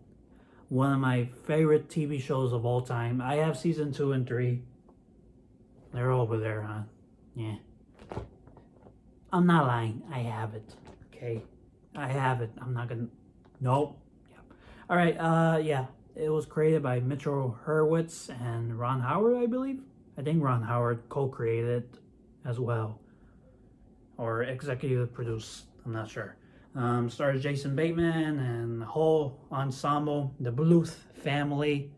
One of my favorite TV shows of all time. I have season 2 and 3. They're over there, huh? Yeah. I'm not lying. I have it. Okay. I have it. I'm not gonna. Nope. Yeah. Alright, yeah. It was created by Mitchell Hurwitz and Ron Howard, I believe. I think Ron Howard co-created it as well. Or executive produced. I'm not sure. Stars Jason Bateman and the whole ensemble, the Bluth family.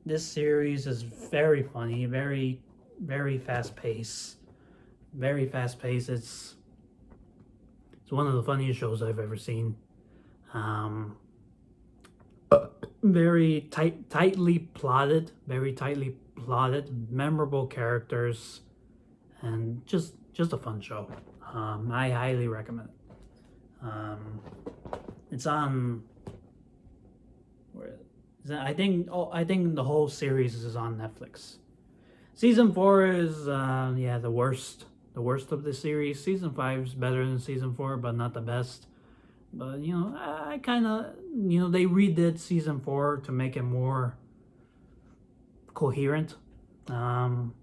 This series is very funny, very, very fast paced. Very fast paced. It's one of the funniest shows I've ever seen. Very tightly plotted, memorable characters, and just a fun show. I highly recommend it. It's on. Where is it? I think the whole series is on Netflix. Season 4 is the worst of the series. Season 5 is better than season 4, but not the best. But I kind of they redid season 4 to make it more coherent. But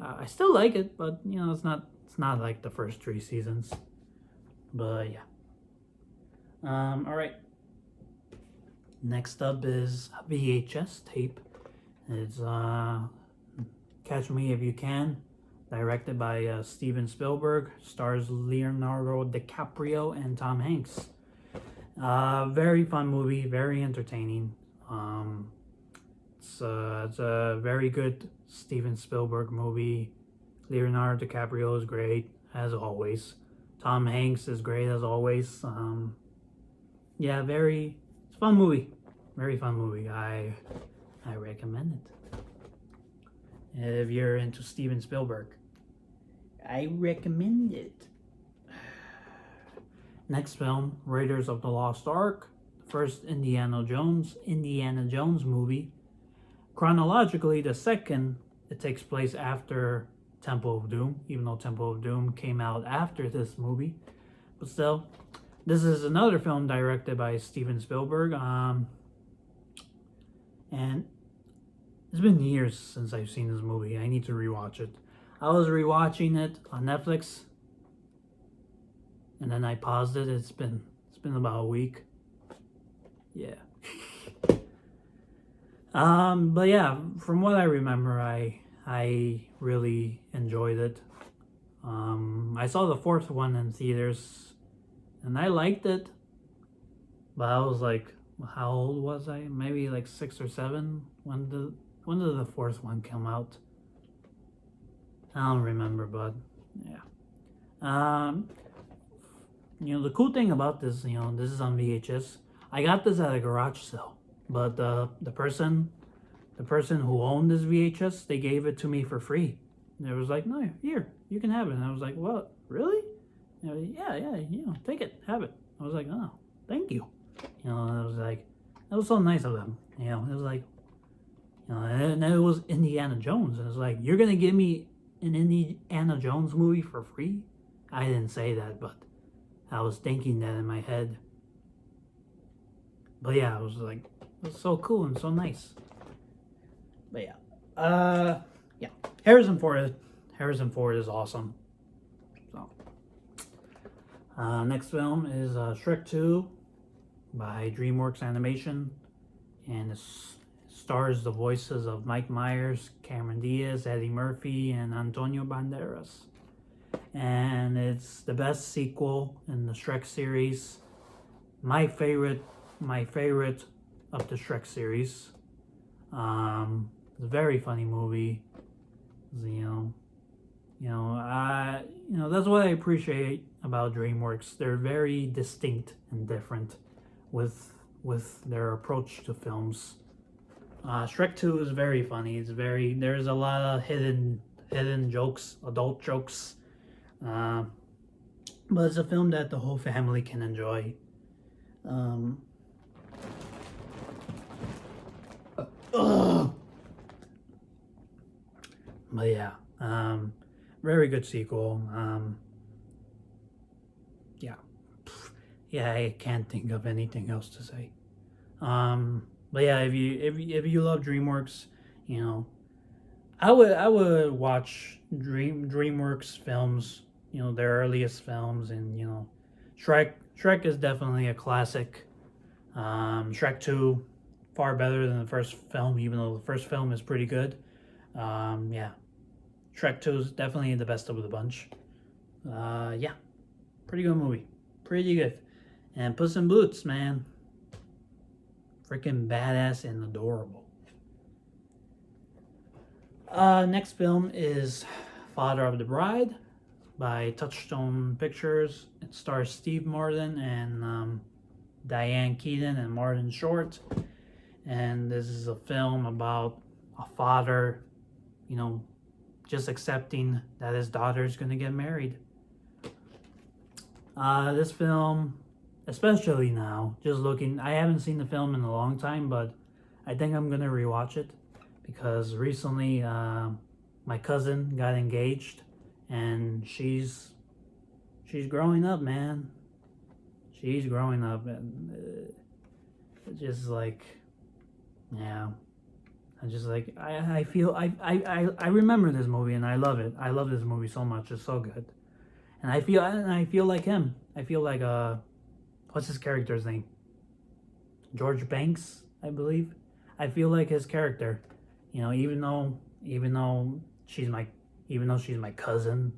I still like it, but it's not like the first 3 seasons. But yeah. All right. Next up is a VHS tape. It's Catch Me If You Can, directed by Steven Spielberg, stars Leonardo DiCaprio and Tom Hanks. Very fun movie, very entertaining. It's a very good Steven Spielberg movie. Leonardo DiCaprio is great, as always. Tom Hanks is great, as always. It's a fun movie. Very fun movie. I recommend it. If you're into Steven Spielberg, I recommend it. Next film, Raiders of the Lost Ark, the first Indiana Jones movie. Chronologically, the second, it takes place after Temple of Doom, even though Temple of Doom came out after this movie. But still, this is another film directed by Steven Spielberg. And it's been years since I've seen this movie. I need to rewatch it. I was rewatching it on Netflix, and then I paused it. It's been about a week. Yeah. But yeah, from what I remember, I really enjoyed it. I saw the 4th one in theaters, and I liked it. But I was like, how old was I? Maybe like 6 or 7. When did the 4th one come out? I don't remember, but yeah. The cool thing about this, this is on VHS. I got this at a garage sale, but the person who owned this VHS, they gave it to me for free. And it was like, no, here, you can have it. And I was like, what? Really? Yeah, take it, have it. I was like, oh, thank you. I was like, that was so nice of them. It was like, and then it was Indiana Jones. And it was like, you're going to give me an Indiana Jones movie for free? I didn't say that, but I was thinking that in my head. But yeah, I was like, it was so cool and so nice. But yeah. Yeah. Harrison Ford is awesome. So, next film is Shrek 2 by DreamWorks Animation, and it stars the voices of Mike Myers, Cameron Diaz, Eddie Murphy, and Antonio Banderas. And it's the best sequel in the Shrek series. My favorite of the Shrek series. It's a very funny movie. That's what I appreciate about DreamWorks. They're very distinct and different with their approach to films. Shrek 2 is very funny. There's a lot of hidden jokes, adult jokes. But it's a film that the whole family can enjoy. Ugh. But yeah, very good sequel. Yeah, yeah, I can't think of anything else to say. But yeah, if you love DreamWorks, you know, I would watch DreamWorks films, you know, their earliest films, and you know, Shrek is definitely a classic. Shrek 2, far better than the first film, even though the first film is pretty good. Yeah, Shrek 2 is definitely the best of the bunch. Yeah, pretty good movie. Pretty good. And Puss in Boots, man. Freaking badass and adorable. Next film is Father of the Bride by Touchstone Pictures. It stars Steve Martin and Diane Keaton and Martin Short. And this is a film about a father, you know, just accepting that his daughter is going to get married. This film, especially now, just looking, I haven't seen the film in a long time, but I think I'm going to rewatch it because recently my cousin got engaged and she's growing up, man. She's growing up, and just like, yeah, I just like I feel I remember this movie and I love it. I love this movie so much. It's so good, and I feel like him. I feel like what's his character's name? George Banks, I believe. I feel like his character. You know, even though she's my cousin,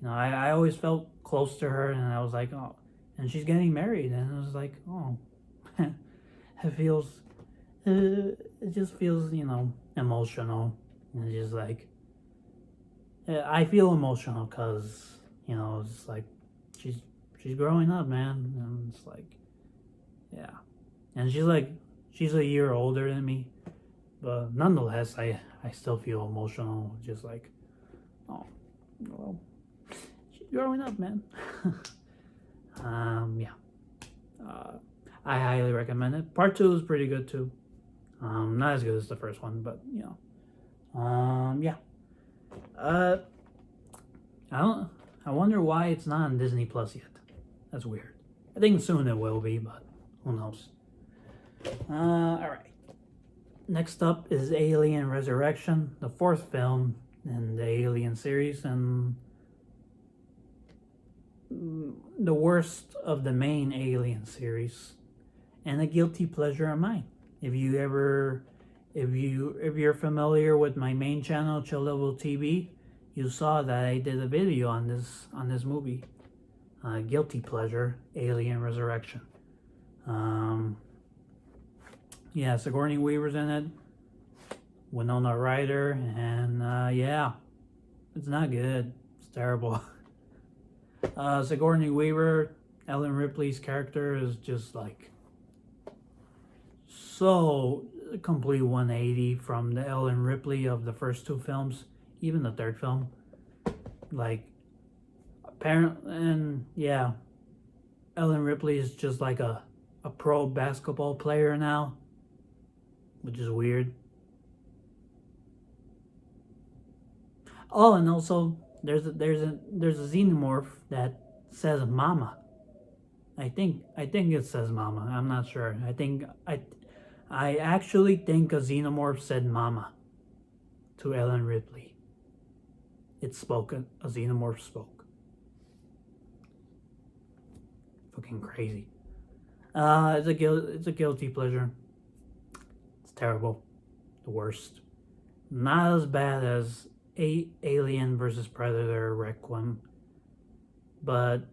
you know, I always felt close to her, and I was like, oh, and she's getting married, and I was like, oh, it feels, it just feels, you know, emotional, and it's just like, I feel emotional because, you know, it's like, she's growing up, man, and it's like, yeah, and she's a year older than me, but nonetheless, I still feel emotional, just like, oh, well, she's growing up, man. Yeah. I highly recommend it. Part 2 is pretty good too. Not as good as the first one, but you know. Yeah. I don't. I wonder why it's not on Disney Plus yet. That's weird. I think soon it will be, but who knows? All right. Next up is Alien Resurrection, the fourth film in the Alien series, and the worst of the main Alien series, and a guilty pleasure of mine. If you're familiar with my main channel, Chill Level TV, you saw that I did a video on this movie, guilty pleasure, Alien Resurrection. Yeah, Sigourney Weaver's in it, Winona Ryder, and yeah, it's not good. It's terrible. Sigourney Weaver, Ellen Ripley's character is just like so complete 180 from the Ellen Ripley of the first two films, even the third film. Like, apparently, and yeah, Ellen Ripley is just like a pro basketball player now, which is weird. Oh, and also there's a xenomorph that says "mama." I think it says "mama." I'm not sure. I actually think a xenomorph said "mama" to Ellen Ripley. It spoke. A xenomorph spoke. Fucking crazy. It's a guilty pleasure. It's terrible. The worst. Not as bad as Alien versus Predator Requiem, but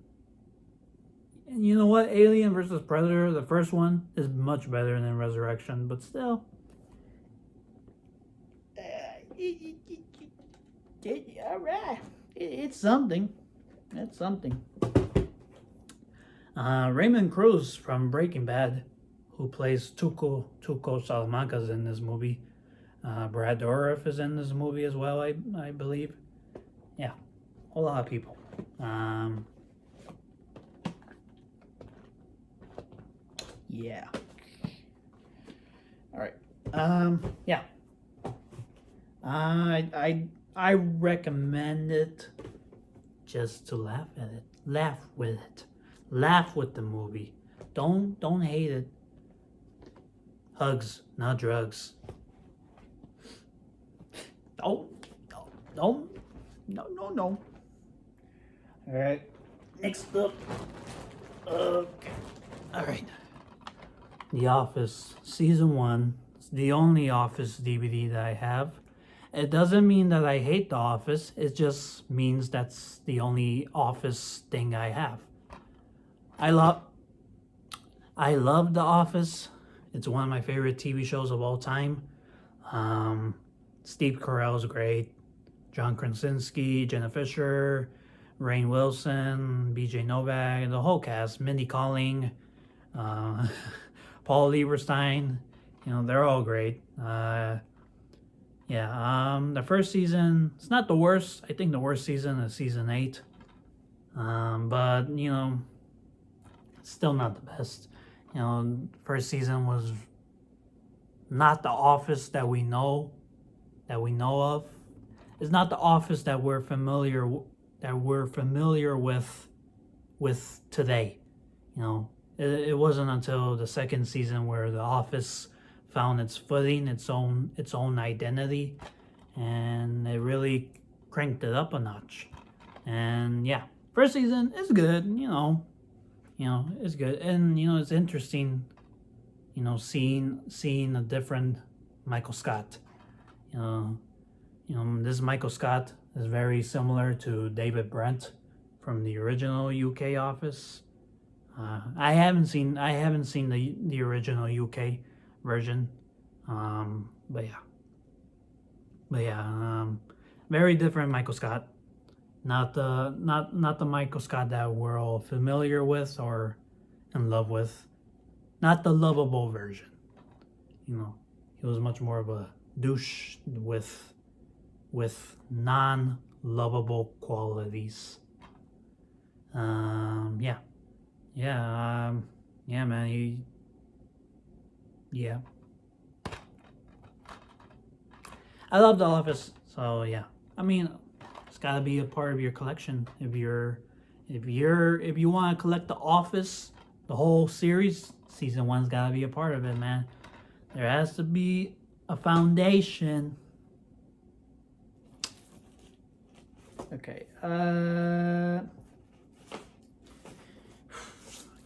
you know what? Alien versus Predator, the first one, is much better than Resurrection, but still, alright, it's something. It's something. Raymond Cruz from Breaking Bad, who plays Tuco Salamanca, is in this movie. Brad Dourif is in this movie as well, I believe. Yeah, a lot of people. Yeah. All right. Yeah. I recommend it just to laugh at it. Laugh with it. Laugh with the movie. Don't hate it. Hugs, not drugs. No, no, no, no, no, no. All right. Next up. Okay. All right. The Office season 1. It's the only Office DVD that I have. It doesn't mean that I hate The Office. It just means that's the only Office thing I have. I love The Office. It's one of my favorite TV shows of all time. Steve Carell's great. John Krasinski, Jenna Fisher, Rainn Wilson, B.J. Novak, the whole cast. Mindy Kaling, Paul Lieberstein. You know, they're all great. The first season, it's not the worst. I think the worst season is season 8. But, you know, it's still not the best. You know, first season was not the Office that we know of. It's not the Office that we're familiar with today. You know, it wasn't until the second season where the Office found its footing, its own identity, and it really cranked it up a notch. And yeah, first season is good. You know, it's good, and you know, it's interesting. You know, seeing a different Michael Scott. You know, this Michael Scott is very similar to David Brent from the original UK Office. I haven't seen the original UK version, but yeah, very different Michael Scott. Not the Michael Scott that we're all familiar with or in love with. Not the lovable version. You know, he was much more of a douche with non-lovable qualities. Man. I love The Office, so yeah. I mean, it's gotta be a part of your collection. If you want to collect The Office, the whole series, season 1's gotta be a part of it, man. There has to be a foundation. Okay.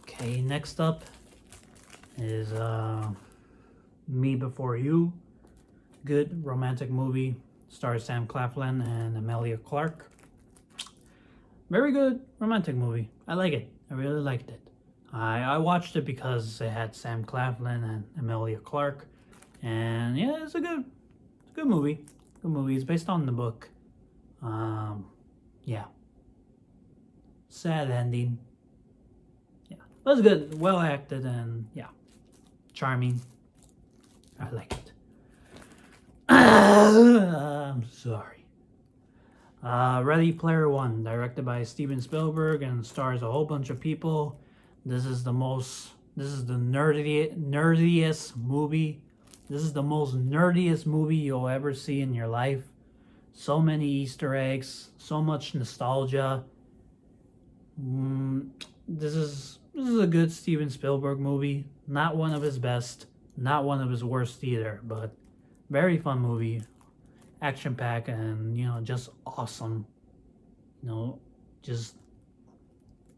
Okay, next up is Me Before You. Good romantic movie. Stars Sam Claflin and Emilia Clarke. Very good romantic movie. I like it. I really liked it. I watched it because it had Sam Claflin and Emilia Clarke. And yeah, it's a good movie. Good movie. It's based on the book. Yeah. Sad ending. Yeah. But it's good. Well acted and yeah. Charming. I like it. I'm sorry. Ready Player One, directed by Steven Spielberg and stars a whole bunch of people. This is the nerdiest movie. This is the most nerdiest movie you'll ever see in your life. So many Easter eggs, so much nostalgia. This is a good Steven Spielberg movie. Not one of his best, not one of his worst either, but very fun movie. Action packed and, you know, just awesome. You know, just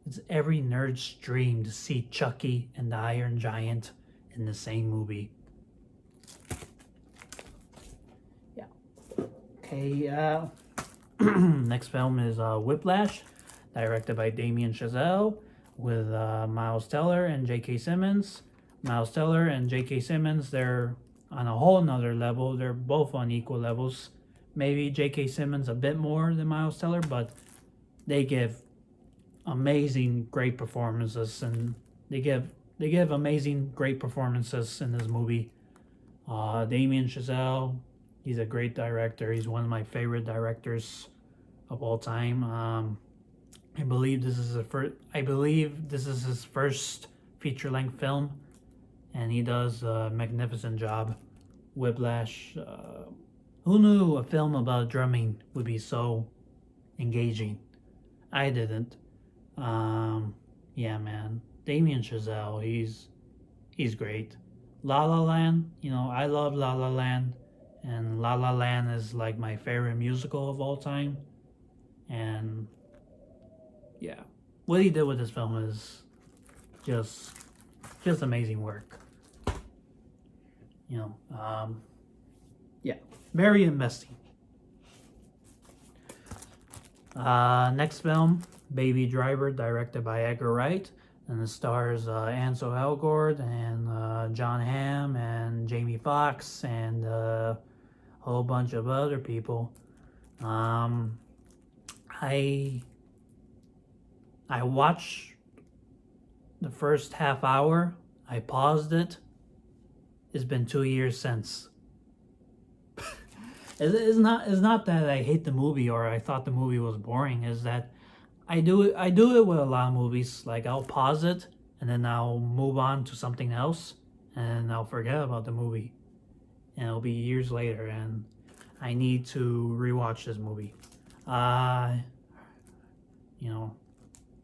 it's every nerd's dream to see Chucky and the Iron Giant in the same movie. Yeah. Okay, next film is Whiplash, directed by Damien Chazelle, with Miles Teller and J.K. Simmons. Miles Teller and J.K. Simmons, they're on a whole nother level. They're both on equal levels. Maybe J.K. Simmons a bit more than Miles Teller, but they give amazing, great performances, and they give amazing, great performances in this movie. Damien Chazelle, he's a great director. He's one of my favorite directors of all time. I believe this is his first feature-length film, and he does a magnificent job. Whiplash. Who knew a film about drumming would be so engaging? I didn't. Yeah, man. Damien Chazelle, he's great. La La Land, I love La La Land, and La La Land is like my favorite musical of all time. And yeah, what he did with this film is just just amazing work. You know, yeah, very investing. Next film, Baby Driver, directed by Edgar Wright, and it stars Ansel Elgort and John Hamm and Jamie Foxx and a whole bunch of other people. I watched the first half hour. I paused it. It's been 2 years since. It's not that I hate the movie or I thought the movie was boring. Is that I do it with a lot of movies. Like I'll pause it and then I'll move on to something else and I'll forget about the movie. And it'll be years later and I need to rewatch this movie.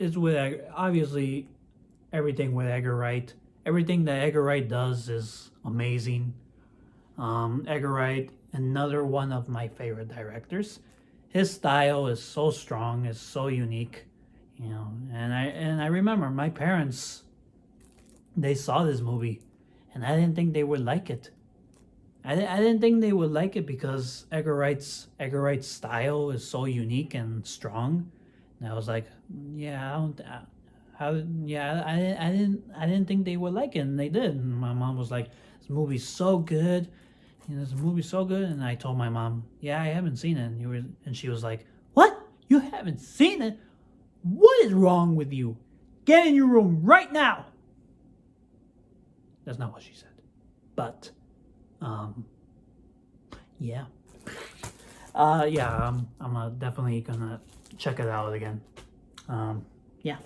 It's with obviously everything with Edgar Wright. Everything that Edgar Wright does is amazing. Edgar Wright, another one of my favorite directors. His style is so strong, is so unique, And I remember my parents, they saw this movie, and I didn't think they would like it. I didn't think they would like it because Edgar Wright's style is so unique and strong. And I was like, yeah, I don't. How? Yeah, I didn't think they would like it, and they did. And my mom was like, "This movie's so good, this movie's so good." And I told my mom, "Yeah, I haven't seen it." And she was like, "What? You haven't seen it? What is wrong with you? Get in your room right now." That's not what she said, but, yeah, yeah. I'm definitely gonna check it out again. Yeah.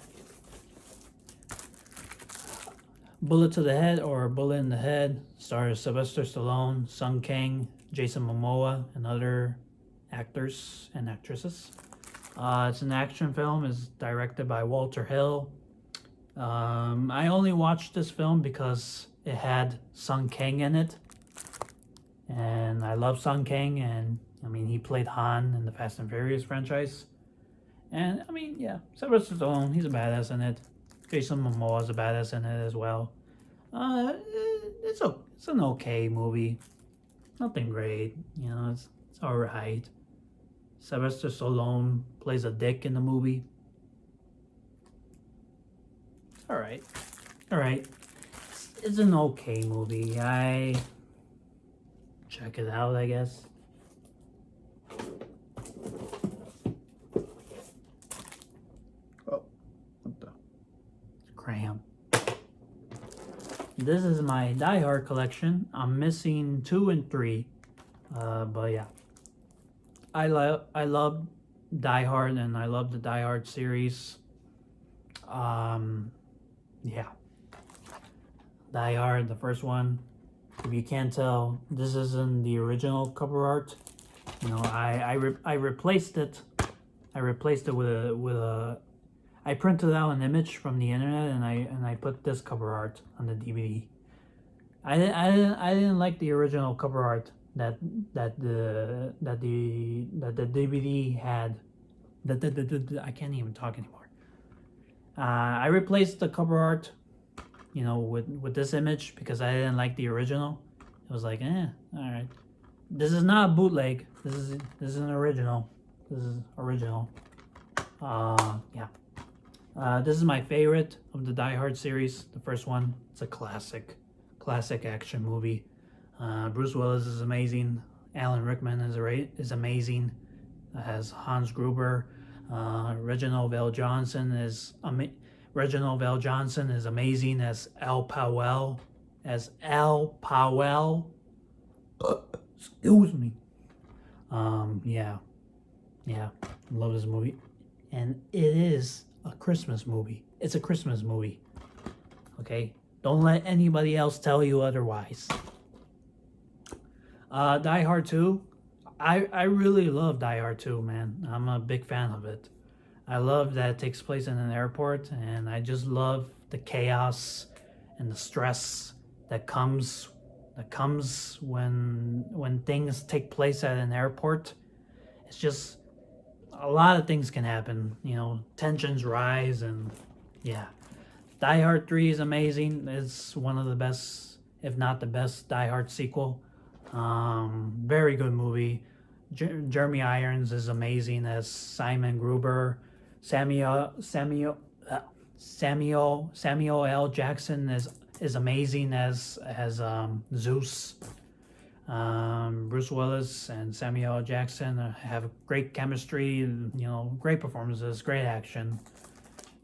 Bullet to the Head or Bullet in the Head stars Sylvester Stallone, Sung Kang, Jason Momoa, and other actors and actresses. It's an action film. It's directed by Walter Hill. I only watched this film because it had Sung Kang in it. And I love Sung Kang, and I mean, he played Han in the Fast and Furious franchise. And I mean, yeah, Sylvester Stallone, he's a badass in it. Jason Momoa's a badass in it as well. It's an okay movie. Nothing great, it's alright. Sylvester Stallone plays a dick in the movie. It's alright. Alright. It's an okay movie. I check it out, I guess. Cram. This is my Die Hard collection. I'm missing 2 and 3, but yeah, I love Die Hard and I love the Die Hard series. Yeah, Die Hard, the first one. If you can't tell, this isn't the original cover art. I replaced it. I replaced it with a I printed out an image from the internet and I put this cover art on the DVD. I didn't like the original cover art that the DVD had. I can't even talk anymore. I replaced the cover art, with this image because I didn't like the original. It was like, all right. This is not a bootleg. This is an original. This is original. Yeah. This is my favorite of the Die Hard series, the first one. It's a classic action movie. Bruce Willis is amazing. Alan Rickman is amazing as Hans Gruber. Reginald Val Johnson is amazing as Al Powell. Excuse me. Yeah, I love this movie, and it is a Christmas movie. It's a Christmas movie. Okay? Don't let anybody else tell you otherwise. Die Hard 2. I really love Die Hard 2, man. I'm a big fan of it. I love that it takes place in an airport, and I just love the chaos and the stress that comes when things take place at an airport. It's just a lot of things can happen. Tensions rise, and yeah. Die Hard 3 is amazing. It's one of the best, if not the best, Die Hard sequel. Very good movie. Jeremy Irons is amazing as Simon Gruber. Samuel L. Jackson is amazing as Zeus. Bruce Willis and Samuel L. Jackson have great chemistry. Great performances, great action.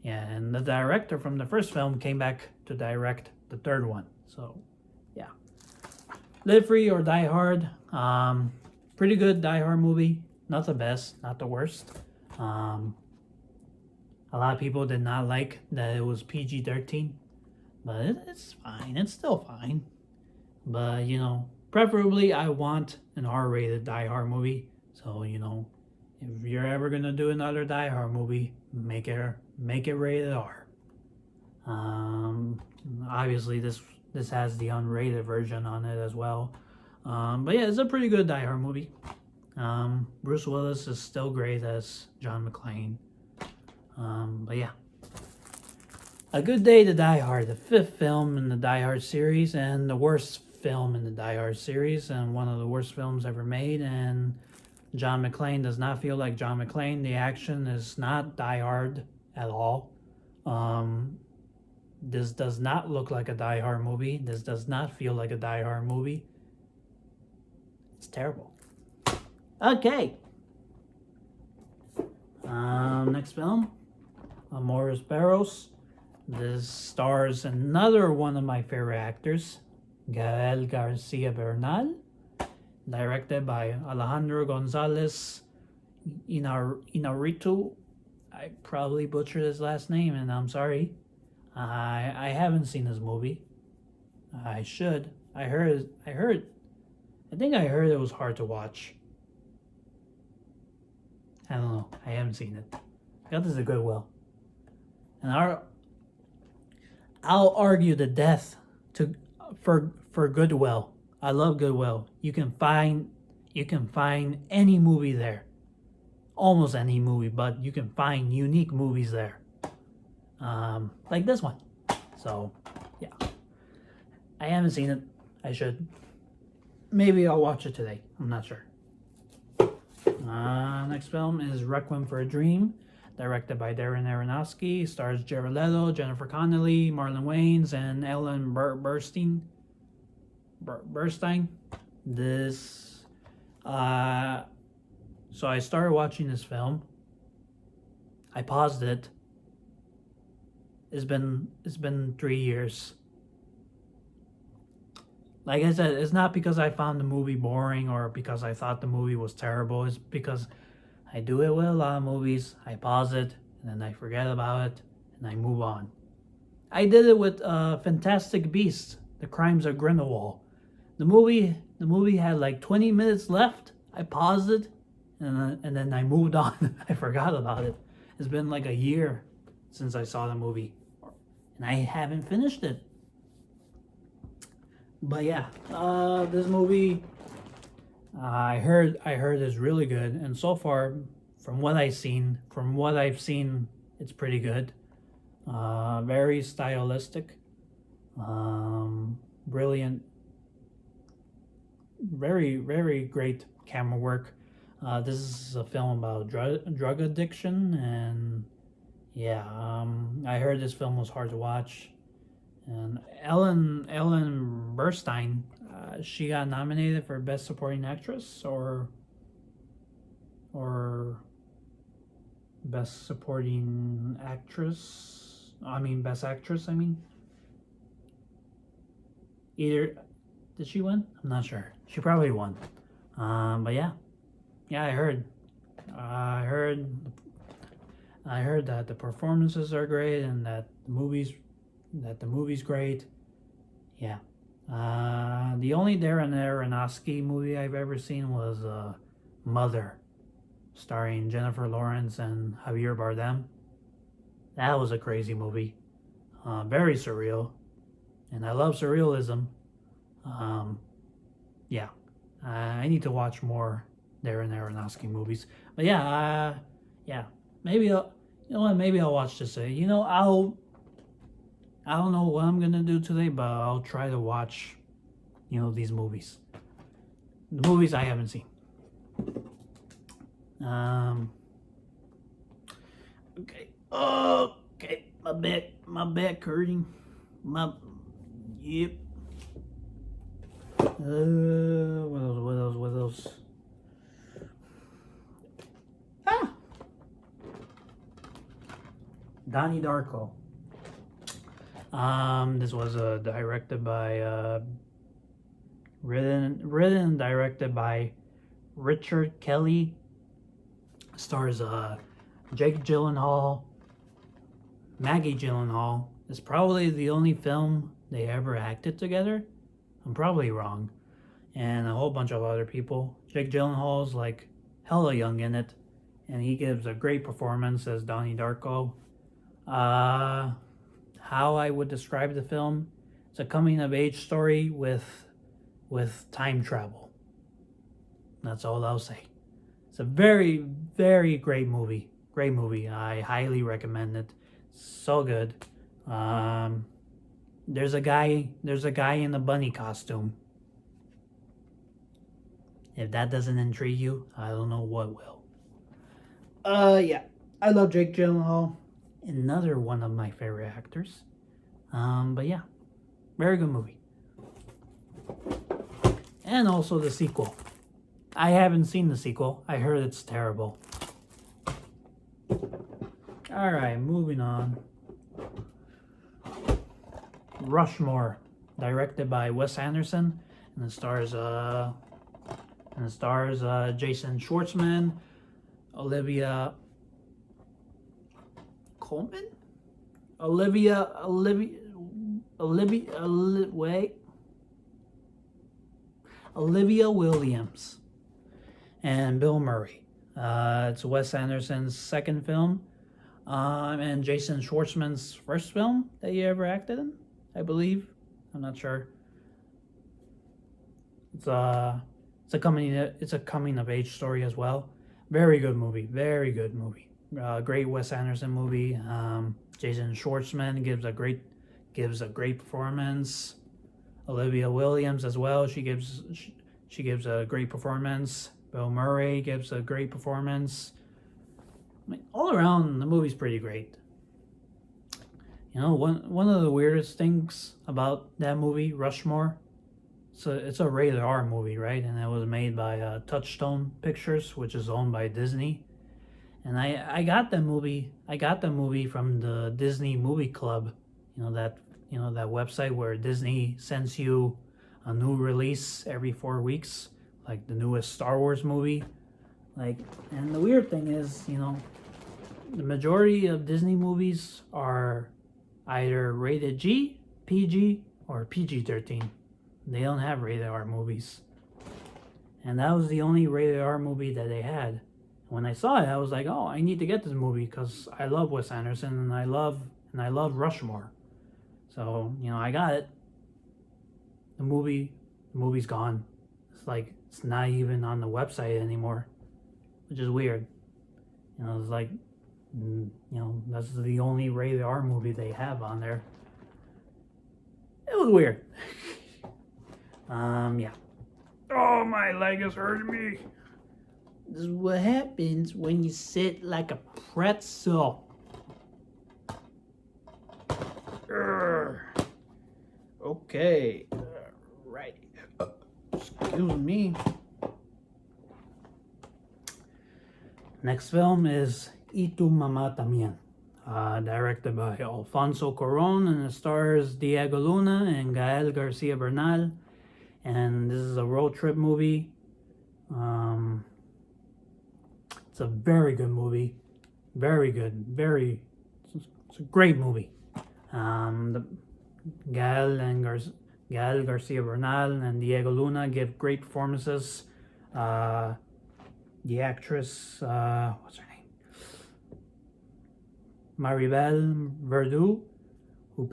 Yeah, and the director from the first film came back to direct the third one. So, yeah. Live Free or Die Hard. Pretty good Die Hard movie. Not the best, not the worst. A lot of people did not like that it was PG-13, but it's fine. It's still fine. But, preferably I want an R-rated Die Hard movie. So, if you're ever going to do another Die Hard movie, make it rated R. Obviously, this has the unrated version on it as well. But yeah, it's a pretty good Die Hard movie. Bruce Willis is still great as John McClane. But yeah. A Good Day to Die Hard, the fifth film in the Die Hard series and the worst film in the Die Hard series and one of the worst films ever made. And John McClane does not feel like John McClane. The action is not Die Hard at all. This does not look like a Die Hard movie. This does not feel like a Die Hard movie. It's terrible. Okay. Next film, Amores Perros. This stars another one of my favorite actors, Gael Garcia Bernal. Directed by Alejandro Gonzalez Inarritu. I probably butchered his last name, and I'm sorry. I haven't seen this movie. I should. I think I heard it was hard to watch. I don't know. I haven't seen it. I got this at Goodwill. And I'll argue to death for Goodwill. I love Goodwill. You can find any movie there. Almost any movie, but you can find unique movies there. Like this one. So, yeah. I haven't seen it. I should. Maybe I'll watch it today. I'm not sure. Next film is Requiem for a Dream, directed by Darren Aronofsky. Stars Jared Leto, Jennifer Connelly, Marlon Wayans, and Ellen Burstyn. This. So I started watching this film. I paused it. It's been 3 years. Like I said, it's not because I found the movie boring or because I thought the movie was terrible. It's because I do it with a lot of movies. I pause it, and then I forget about it, and I move on. I did it with Fantastic Beasts, The Crimes of Grindelwald. The movie had like 20 minutes left. I paused it, and then I moved on. I forgot about it. It's been like a year since I saw the movie, and I haven't finished it. But yeah, this movie I heard is really good, and so far, from what I've seen, it's pretty good. Very stylistic, brilliant, very very great camera work. This is a film about drug addiction, and yeah, I heard this film was hard to watch. And Ellen Burstyn, she got nominated for Best Supporting Actress or Best Supporting Actress. Best Actress. Either did she win? I'm not sure. She probably won. But yeah, I heard that the performances are great and that the movie's great. Yeah. The only Darren Aronofsky movie I've ever seen was Mother, starring Jennifer Lawrence and Javier Bardem. That was a crazy movie. Very surreal. And I love surrealism. Yeah. I need to watch more Darren Aronofsky movies. But yeah. Maybe maybe I'll watch this today. I don't know what I'm gonna do today, but I'll try to watch, these movies. The movies I haven't seen. Okay. Okay. My back hurting. Yep. What else? Donnie Darko. This was directed by written and directed by Richard Kelly. Stars Jake Gyllenhaal, Maggie Gyllenhaal. It's probably the only film they ever acted together. I'm probably wrong. And a whole bunch of other people. Jake Gyllenhaal's like hella young in it, and he gives a great performance as Donnie Darko. How I would describe the film: it's a coming of age story with time travel. That's all I'll say. It's a very, very great movie. Great movie. I highly recommend it. So good. There's a guy in a bunny costume. If that doesn't intrigue you, I don't know what will. Yeah. I love Jake Gyllenhaal. Another one of my favorite actors. But yeah. Very good movie. And also the sequel. I haven't seen the sequel. I heard it's terrible. Alright, moving on. Rushmore, directed by Wes Anderson, and it stars Jason Schwartzman, Olivia Colman, Olivia Williams, and Bill Murray. It's Wes Anderson's second film, and Jason Schwartzman's first film that he ever acted in, I believe. I'm not sure. It's a coming of age story as well. Very good movie. Very good movie. Great Wes Anderson movie. Jason Schwartzman gives a great performance. Olivia Williams as well. She gives a great performance. Bill Murray gives a great performance. I mean, all around the movie's pretty great. One of the weirdest things about that movie, Rushmore, it's a rated R movie, right? And it was made by Touchstone Pictures, which is owned by Disney. And I got the movie from the Disney Movie Club, that website where Disney sends you a new release every 4 weeks, like the newest Star Wars movie. And the weird thing is, the majority of Disney movies are either rated G, PG, or PG-13. They don't have rated R movies. And that was the only rated R movie that they had. When I saw it, I was like, oh, I need to get this movie because I love Wes Anderson and I love Rushmore. So, I got it. The movie's gone. It's not even on the website anymore, which is weird. It's like, that's the only rated R movie they have on there. It was weird. Yeah. Oh, my leg is hurting me. This is what happens when you sit like a pretzel. Okay. Right. Excuse me. Next film is Y Tu Mamá También, directed by Alfonso Cuarón, and it stars Diego Luna and Gael Garcia Bernal. And this is a road trip movie. It's a very good movie. Very good. It's a great movie. Gael Gael Garcia Bernal and Diego Luna give great performances. The actress, what's her name? Maribel Verdú, who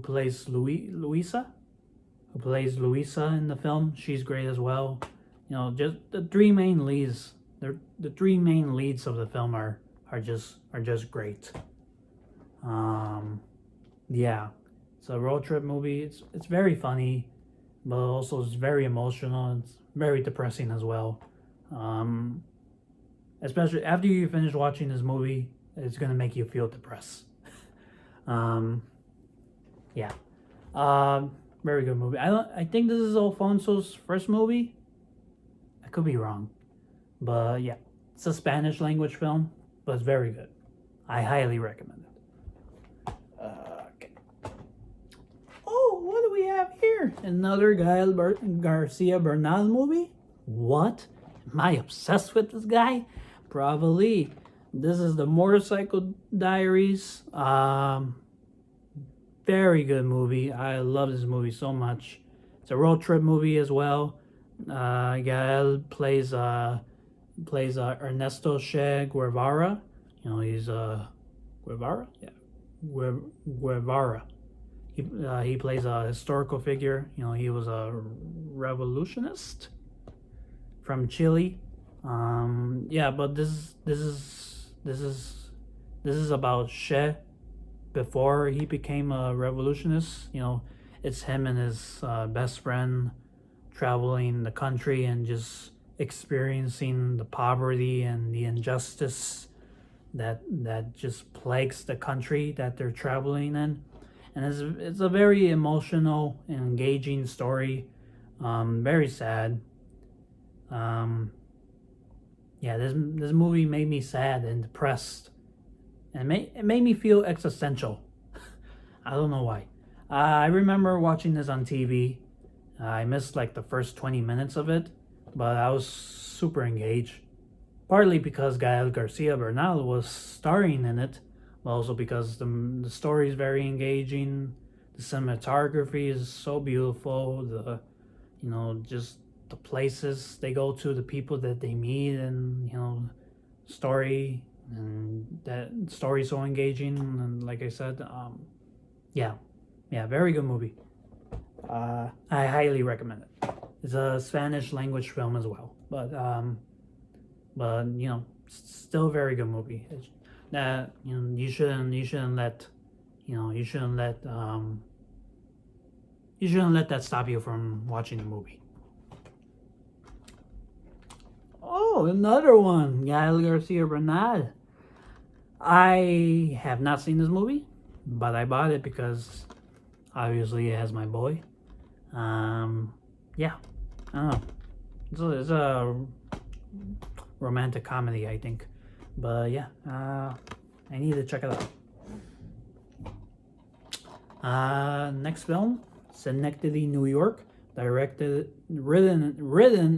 plays Luisa, who plays Luisa in the film. She's great as well. You know, just the three main leads. The three main leads of the film are just great. Yeah, it's a road trip movie. It's very funny, but also it's very emotional. It's very depressing as well. Especially after you finish watching this movie, it's gonna make you feel depressed. Yeah. Very good movie. I think this is Alfonso's first movie. I could be wrong, but yeah, it's a Spanish language film, but it's very good. I highly recommend it. Okay. Oh, what do we have here? Another Gael Garcia Bernal movie? What? Am I obsessed with this guy? Probably. This is the Motorcycle Diaries. Very good movie. I love this movie so much. It's a road trip movie as well. Gael plays Ernesto Che Guevara. You know, he's Guevara. Yeah, Guevara. He plays a historical figure. You know, he was a revolutionist from Chile. Yeah, but this is about Che before he became a revolutionist. You know, it's him and his best friend traveling the country and just experiencing the poverty and the injustice that just plagues the country that they're traveling in. And it's a very emotional and engaging story. Very sad. Yeah, this movie made me sad and depressed, and it made me feel existential. I don't know why. I remember watching this on TV. I missed like the first 20 minutes of it, but I was super engaged. Partly because Gael Garcia Bernal was starring in it, but also because the story is very engaging. The cinematography is so beautiful. Just the places they go to, the people that they meet, and story, and that story is so engaging. And like I said, yeah, very good movie. I highly recommend it. It's a Spanish language film as well, but still a very good movie. That you shouldn't let that stop you from watching the movie. Oh, another one, Gael Garcia Bernal. I have not seen this movie, but I bought it because obviously it has my boy. Yeah, I don't know. It's a romantic comedy, I think. But yeah, I need to check it out. Next film, Synecdoche, New York, written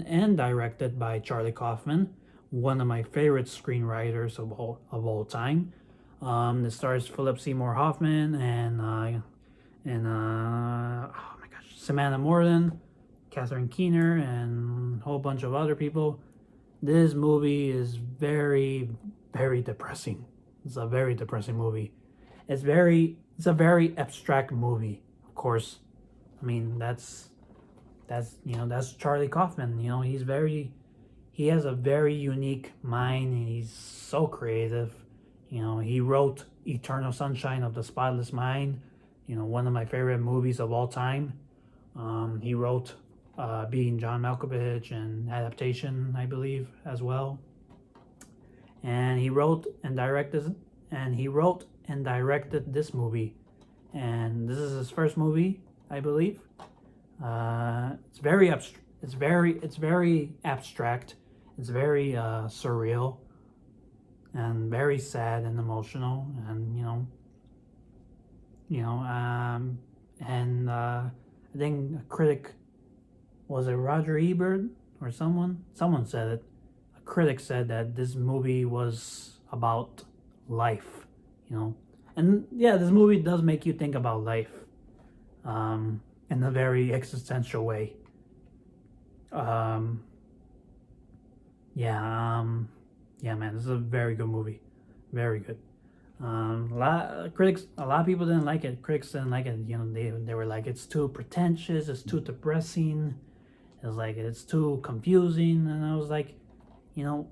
and directed by Charlie Kaufman, one of my favorite screenwriters of all time. It stars Philip Seymour Hoffman and oh my gosh, Samantha Morton, Catherine Keener, and a whole bunch of other people. This movie is very, very depressing. It's a very depressing movie. It's a very abstract movie, of course. I mean, that's Charlie Kaufman. He has a very unique mind, and he's so creative. He wrote Eternal Sunshine of the Spotless Mind, one of my favorite movies of all time. He wrote Being John Malkovich and Adaptation, I believe, as well. And he wrote and directed this movie. And this is his first movie, I believe. It's very abstract. It's very surreal and very sad and emotional, and I think a critic, was it Roger Ebert or someone said it. A critic said that this movie was about life, and yeah, this movie does make you think about life. in a very existential way. Um, yeah, yeah, man, this is a very good movie, very good. A lot of people didn't like it. Critics didn't like it. You know, they were like, it's too pretentious, it's too depressing. It was like it's too confusing, and I was like, you know,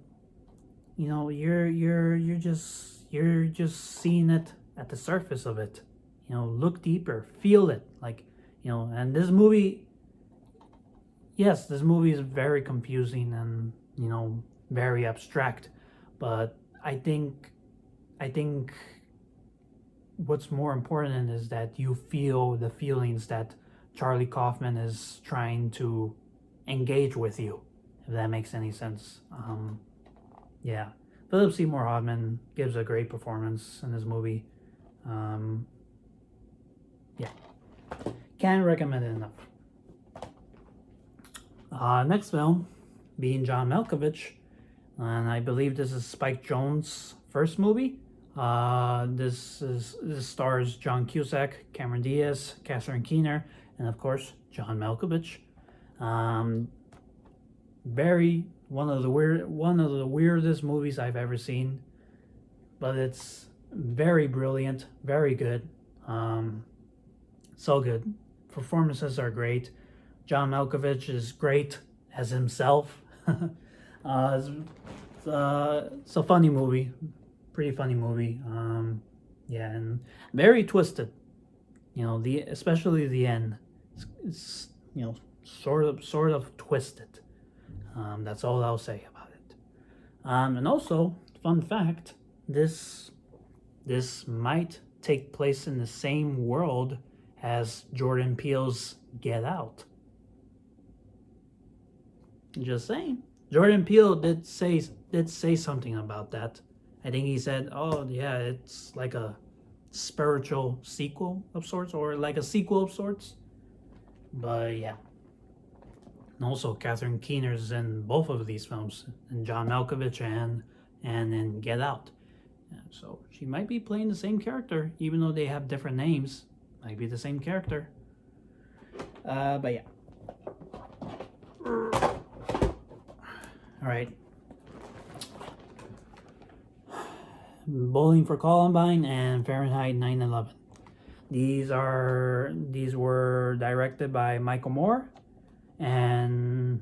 you're just seeing it at the surface of it. You know, look deeper, feel it, like, you know. And this movie, yes, this movie is very confusing and, you know, very abstract, but I think what's more important is that you feel the feelings that Charlie Kaufman is trying to engage with you, if that makes any sense. Yeah, Philip Seymour Hoffman gives a great performance in this movie. Um, yeah, can't recommend it enough. Next film, being John Malkovich, and I believe this is Spike Jonze's first movie. This stars John Cusack, Cameron Diaz, Catherine Keener, and of course John Malkovich. Um, very one of the weirdest movies I've ever seen, but it's very brilliant, very good. So good. Performances are great. John Malkovich is great as himself. It's a funny movie, pretty funny movie. Yeah, and very twisted. You know, especially the end. It's you know, sort of twisted. That's all I'll say about it. And also, fun fact: this might take place in the same world as Jordan Peele's Get Out. Just saying. Jordan Peele did say something about that. I think he said, "Oh yeah, it's like a spiritual sequel of sorts, or like a sequel of sorts." But yeah. And also, Catherine Keener's in both of these films, and John Malkovich and in Get Out. Yeah, so she might be playing the same character, even though they have different names. Might be the same character. But yeah. All right. Bowling for Columbine and Fahrenheit 9/11. These were directed by Michael Moore, and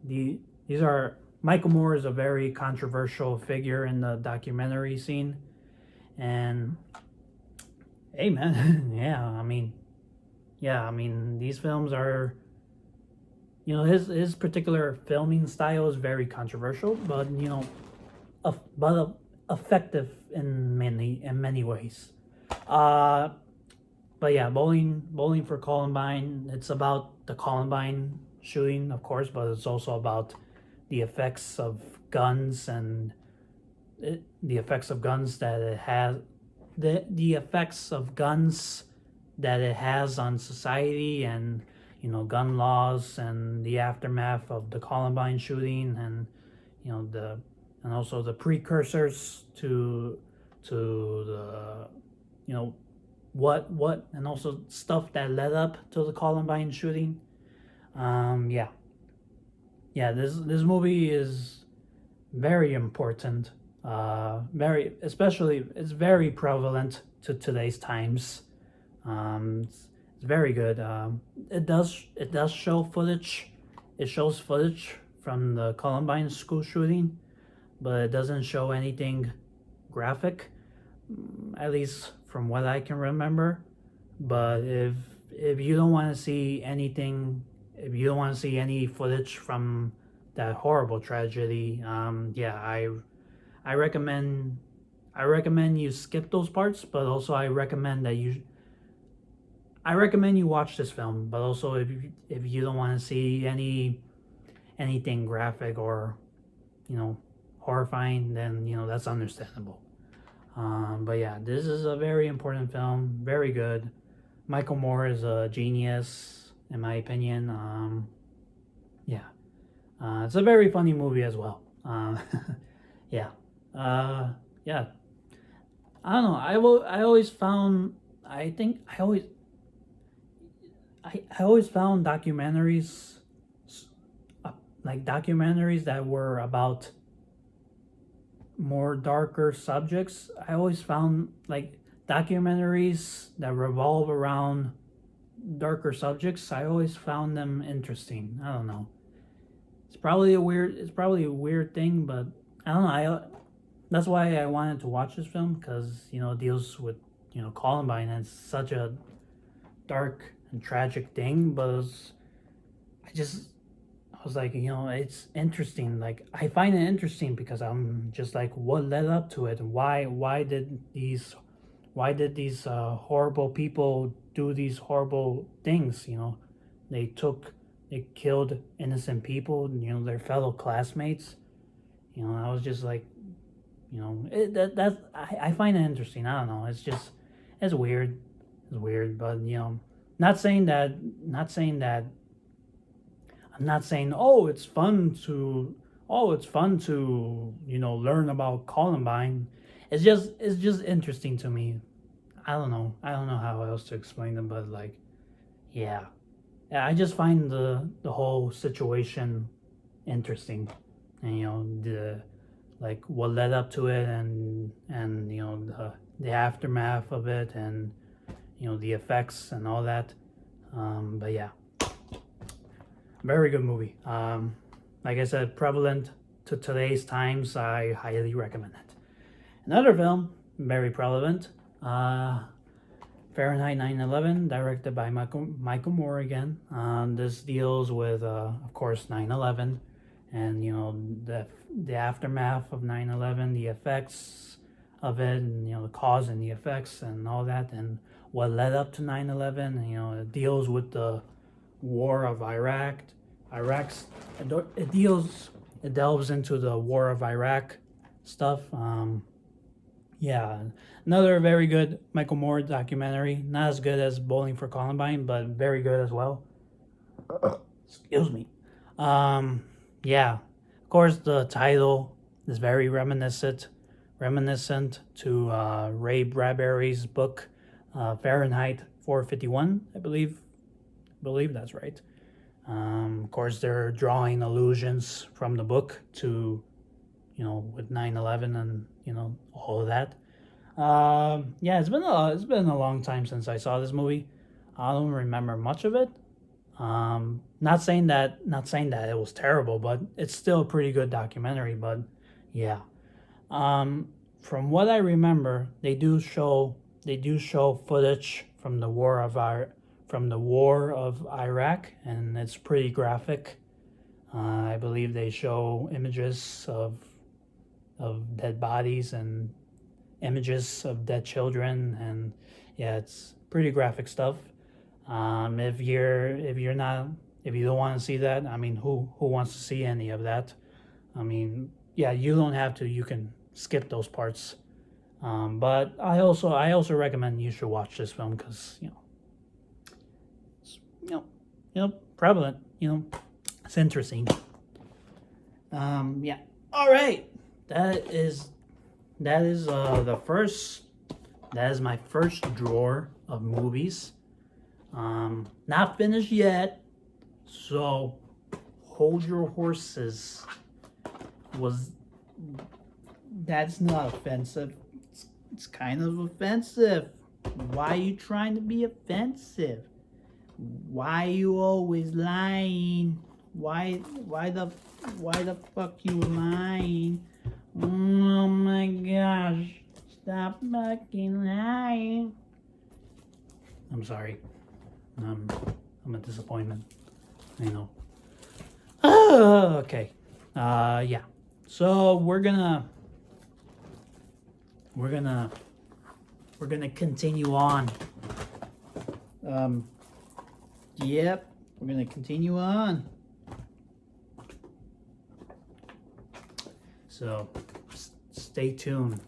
these are Michael Moore is a very controversial figure in the documentary scene, and hey man, yeah, I mean these films are, you know, his particular filming style is very controversial, but you know, effective in many ways. But yeah, bowling for Columbine. It's about the Columbine shooting, of course, but it's also about the effects of guns and the effects of guns that it has, the effects of guns that it has on society, and you know, gun laws and the aftermath of the Columbine shooting, and you know, and also the precursors to the, you know, what and also stuff that led up to the Columbine shooting. Yeah, this movie is very important. Very, especially, it's very prevalent to today's times. It's very good. It does show footage. It shows footage from the Columbine school shooting, but it doesn't show anything graphic, at least from what I can remember. But if you don't want to see anything, if you don't want to see any footage from that horrible tragedy, yeah, I recommend you skip those parts. But also I recommend you watch this film. But also if you don't want to see anything graphic or, you know, horrifying, then you know that's understandable. But yeah, this is a very important film, very good. Michael Moore is a genius, in my opinion. Yeah, it's a very funny movie as well. Yeah, yeah. I don't know. I always found. I think I always. I always found documentaries, like documentaries that were about more darker subjects. I always found like documentaries that revolve around darker subjects. I always found them interesting. I don't know. It's probably a weird thing, but I don't know. That's why I wanted to watch this film, because it deals with Columbine, and it's such a dark and tragic thing. But I was like, it's interesting. Like, I find it interesting because I'm just like, what led up to it? Why did these horrible people do these horrible things? They killed innocent people, their fellow classmates. I was just like, I find it interesting. I don't know. It's weird. It's weird, but not saying that. I'm not saying, it's fun to learn about Columbine. It's just interesting to me. I don't know how else to explain them, but like, yeah. I just find the whole situation interesting, and the like what led up to it, and the aftermath of it, and the effects and all that. But yeah, very good movie. Like I said, prevalent to today's times. I highly recommend it. Another film, very prevalent. Fahrenheit 9/11, directed by Michael Moore again. This deals with, of course, 9/11, and the aftermath of 9/11, the effects of it, and the cause and the effects and all that, and what led up to 9/11. It deals with the war of Iraq. It delves into the war of Iraq stuff. Yeah, another very good Michael Moore documentary. Not as good as Bowling for Columbine, but very good as well. Excuse me. Yeah, of course the title is very reminiscent to Ray Bradbury's book, Fahrenheit 451. I believe that's right. Of course, they're drawing allusions from the book to, with 9/11 and all of that. Yeah, it's been a long time since I saw this movie. I don't remember much of it. Not saying that it was terrible, but it's still a pretty good documentary. But yeah, from what I remember, they do show footage from the war of Iraq, and it's pretty graphic. I believe they show images of dead bodies and images of dead children, and yeah, it's pretty graphic stuff. If you don't want to see that, I mean, who wants to see any of that? I mean, yeah, you don't have to. You can skip those parts. But I also recommend you should watch this film, because it's prevalent. It's interesting. Yeah. All right. That is the first. That is my first drawer of movies. Not finished yet, so hold your horses. That's not offensive. It's kind of offensive. Why are you trying to be offensive? Why you always lying? Why the fuck you lying? Oh my gosh. Stop fucking lying. I'm sorry. I'm a disappointment. I know. Okay. Yeah. So we're gonna continue on. Yep. We're gonna continue on. So stay tuned.